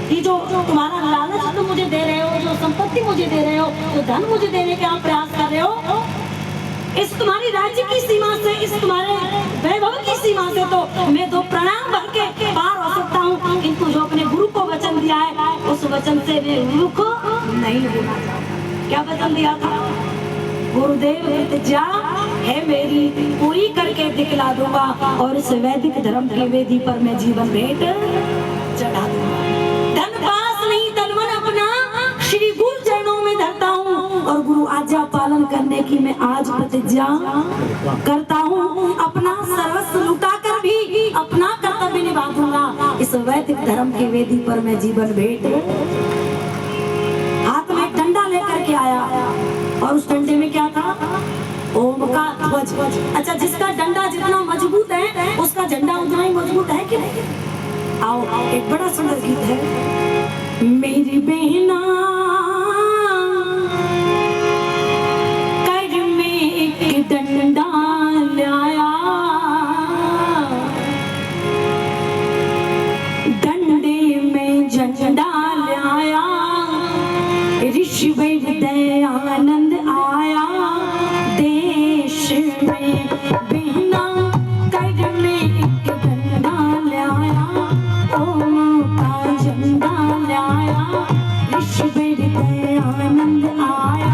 ये जो तुम्हारा लालच तुम मुझे दे रहे हो, जो संपत्ति मुझे दे रहे हो, जो धन मुझे देने के आप प्रयास कर रहे हो, इस तुम्हारी राज्य की सीमा से, इस तुम्हारे वैभव की सीमा से तो मैं दो प्रणाम भर के पार हो सकता हूँ, किंतु जो अपने गुरु को वचन दिया है उस वचन से मैं रुख नहीं होना चाहता। क्या वचन दिया था? गुरुदेव प्रतिज्ञा है मेरी, पूरी करके दिखला दूंगा और इस वैदिक धर्म की वेदी पर मैं जीवन भेंट चढ़ा दूंगा। धन पास नहीं, तन मन अपना श्री गुरु चरणों में धरता हूँ और गुरु आज्ञा पालन करने की मैं आज प्रतिज्ञा करता हूँ। अपना सर्वस्व लुटा कर भी अपना कर्तव्य निभा दूंगा। इस वैदिक धर्म की वेदी पर मैं जीवन भेंट। हाथ में डंडा लेकर के आया और उस डंडे में क्या था? ओम का ध्वज। अच्छा, जिसका डंडा जितना मजबूत है उसका झंडा उतना ही मजबूत है कि नहीं? आओ, एक बड़ा सुंदर गीत है। मेरी बहना कर में एक डंडा लाया, डंडे में झंडा लाया, ऋषिवर दयानंद आया देश में। बहना कर में एक डंडा लाया, ओम का झंडा लाया, ऋषिवर दयानंद आया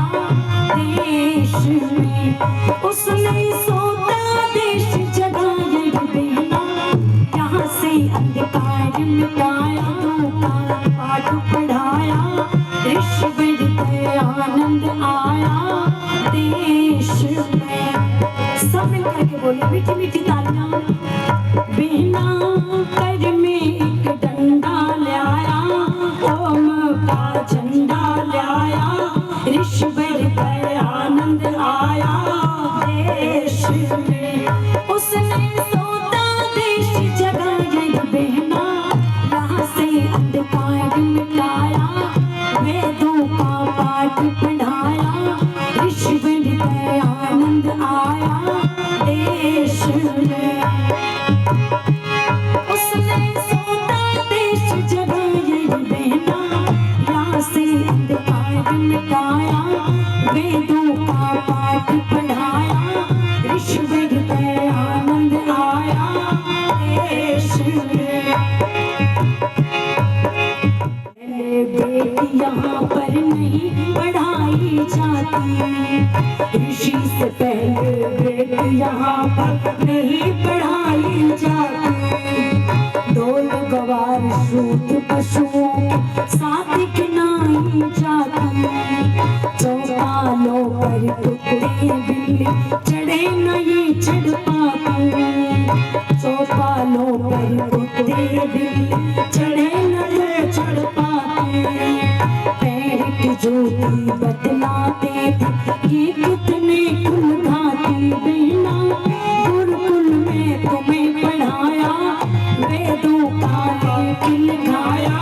देश में। उसने सोता देश जगाया बहना, यहाँ से अंधकार मिटाया, का पाठ पढ़ाया, ऋषिवर दयानंद आया देश में। सब मिलकर के बोले, मीठी मीठी तालियां। बिना कर में एक डंडा लाया, ओम का झंडा लाया, ऋषिवर दयानंद आया देश में। उसने सोता देश जगाया बहना, यहाँ से अंधकार मिटाया, वेदों का पाठ पढ़ाया, ऋषिवर दयानंद आया देश में। उसने सोता देश जगाया बहना, यहाँ से अंधकार मिटाया, वेदों का पाठ पढ़ाया, ऋषिवर दयानंद आया देश में। बेटी यहाँ पर नहीं पढ़ाई जाती, ऋषि से पहले बेटी यहाँ पर नहीं पढ़ाई जाती। ढोल गवार सूत पशुओं साथ गिनाई जाती, चौपालों पर कुत्ते बिल्ली चढ़े नहीं चढ़ पाती, चौपालों पर कुत्ते बिल्ली चढ़े नहीं चढ़ पाते। पैर की ज्योति बतलाते थे ये कितने कुल घाती, बहना गुरुकुल में तुम्हें पढ़ाया, वेदों का लेकिन गाया,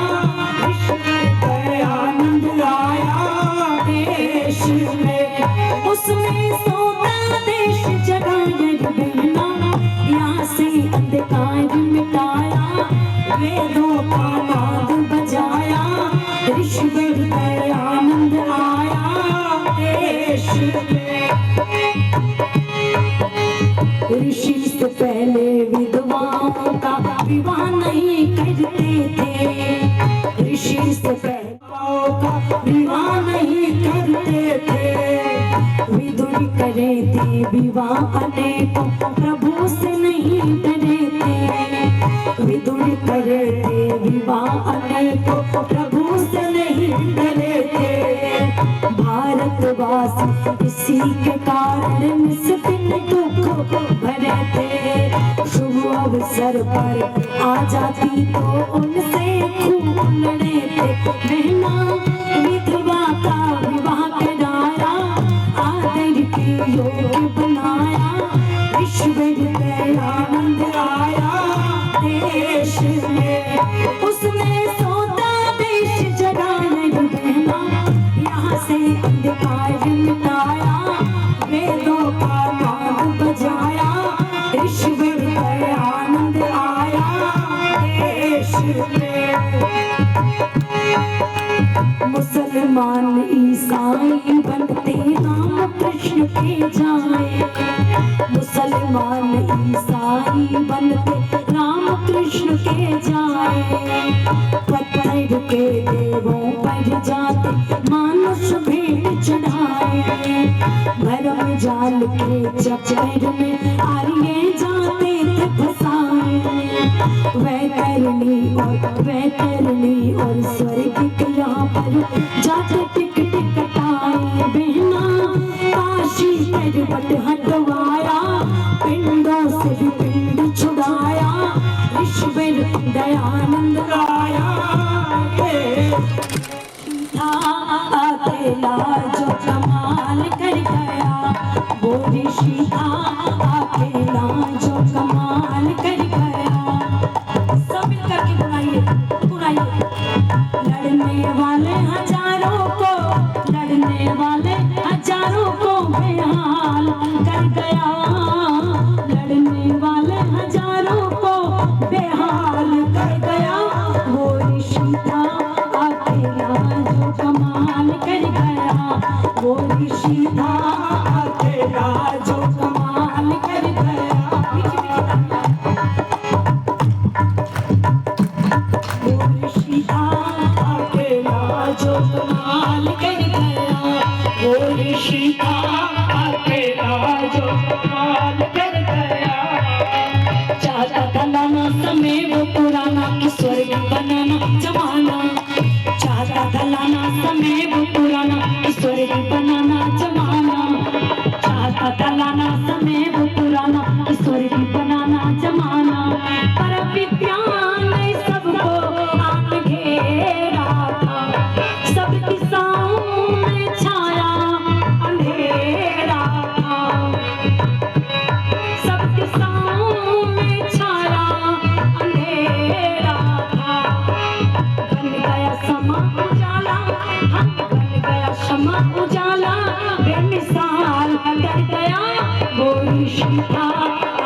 ऋषिवर दयानंद आया देश में। उसने सोता देश जगाया बहना, यहाँ से अंधकार मिटाया, वेदों का नाद बजाया, ऋषिवर दयानंद आया देश में। ऋषि से पहले विधवाओं का विवाह नहीं करते थे, ऋषि से पहले का विवाह नहीं करते थे। विदुर करे थे विवाह अनेकों, प्रभु से नहीं डरे थे। विदुर करे थे विवाह अनेकों, प्रभु से नहीं डरे थे। भारतवासी इसी के कारण निस दिन दुख भरे थे। शुभ अवसर पर आ जाती तो उनसे खूब लड़े थे। बहना विधवा का विवाह कराया, आदर के योग्य बनाया, ऋषिवर दयानंद आया उसने सौदा देश जगाया रे बहना, यहाँ से अंधकार मिटाया, वेदों का नाद बजाया, ऋषिवर पर आनंद आया देश में। मुसलमान ईसाई बनते राम कृष्ण के जाए, मुसलमान ईसाई बनते राम कृष्ण के जाए, पत्थर के देवों पर जाते मानुष भेंट चढ़ाए, भरम जाल के चक्कर में आर्य जाते थे फसाए, वैतरणी और स्वर्ग के यहाँ पर जाते टिकट कटाए, बहना काशी पर्वत हटवाया, पिंडों से भी पिंड छुड़ाया, ईश्वर दयानंद आया अकेला जो कमाल कर गया, वो ऋषि था अकेला जो कमाल कर गया। सब मिलकर के बुलाइए बुलाइए। लड़ने वाले हजारों को, लड़ने वाले हजारों को बेहाल कर गया, लड़ने वाले हजारों को बेहाल कर गया, वो ऋषि था अकेला जो कमाल कर गया, वो ऋषि था अकेला जो कमाल कर गया। वो ऋषि था अकेला जो कमाल कर गया, वो ऋषि था अकेला जो कमाल कर गया। चाहता था लाना समय वो पुराना कि स्वर्ग बनाना जमाना, चाहता था लाना समय वो पुराना कि स्वर्ग बनाना जमाना, चाहता था लाना समय वो पुराना कि स्वर्ग बनाना जमाना, पर विज्ञान ने सबको आन घेरा था, सबकी सामने छाया अंधेरा था, सबके सामने छाया अंधेरा था, बन गया समा उजाला, हम बन गया क्षमा उजाला, बेमिसाल कर गया, वो ऋषि था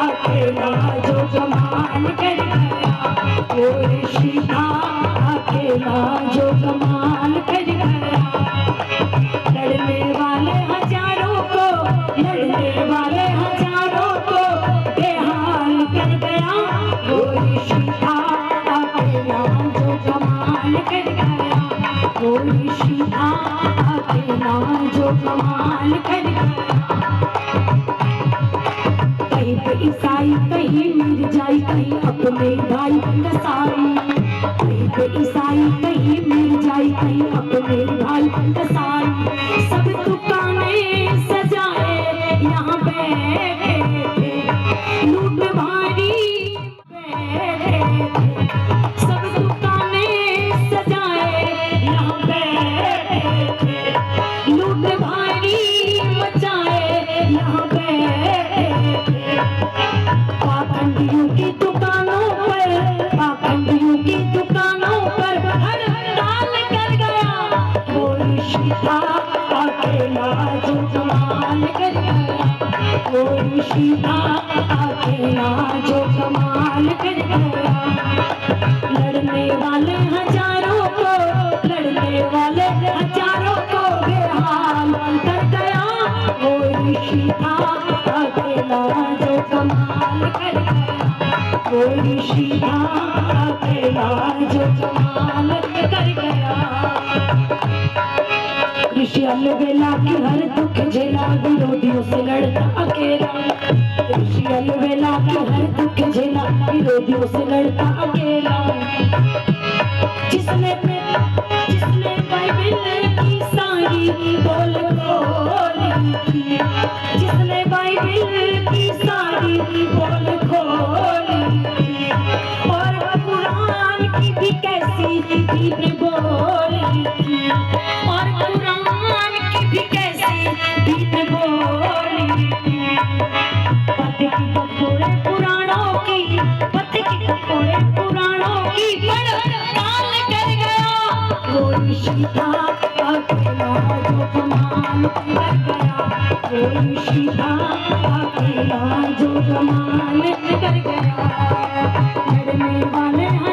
अकेला जो कमाल कर गया, वो ऋषि था अकेला जो कमाल कर गया। लड़ने वाले हजारों को, लड़ने वाले हजारों को बेहाल कर गया, वो ऋषि था अकेला जो कमाल कर गया, वो ऋषि था अकेला जो कमाल कर गया। कहीं पे ईसाई कहीं मिर्जाई कहीं अपने भाई कसाई, कहीं पे ईसाई कहीं मिर्जाई कहीं अपने भाई कसाई, सब दुकानें सजाए यहाँ बैठे थे, लूट भारी बैठे थे, सब दुकानें सजाए यहाँ बैठे थे, लूट भारी मचाए यहाँ बैठे थे, पाखंडियों की दुकानों पर, पाखंडियों की दुकानों पर हड़ताल कर गया, वो ऋषि था अकेला जो कमाल कर गया, वो ऋषि था अकेला जो कमाल कर गया। लड़ने वाले हजारों को, लड़ने वाले हजारों को बेहाल कर गया, वो ऋषि था अकेला जो कमाल कर गया, वो ऋषि था अकेला जो कमाल कर गया। ऋषि अलबेला के हर दुख झेला, विरोधियों से लड़ता अकेला, ऋषि अलबेला के हर दुख झेला, विरोधियों से लड़ता अकेला, जिसने बाइबिल की सारी बोल खोली थी, जिसने बाइबिल की सारी बोल खोली थी, और कुरान की भी कैसी भीड़ बोली थी, और कुरान की भी कैसी भीड़ बोली थी, पद की पूरे पुराणों की, पद की पूरे पुराणों की कोई सीधा अकेला जो कमाल कर गया, कोई सीधा अकेला जो कमाल कर गया। लड़ने वाले हैं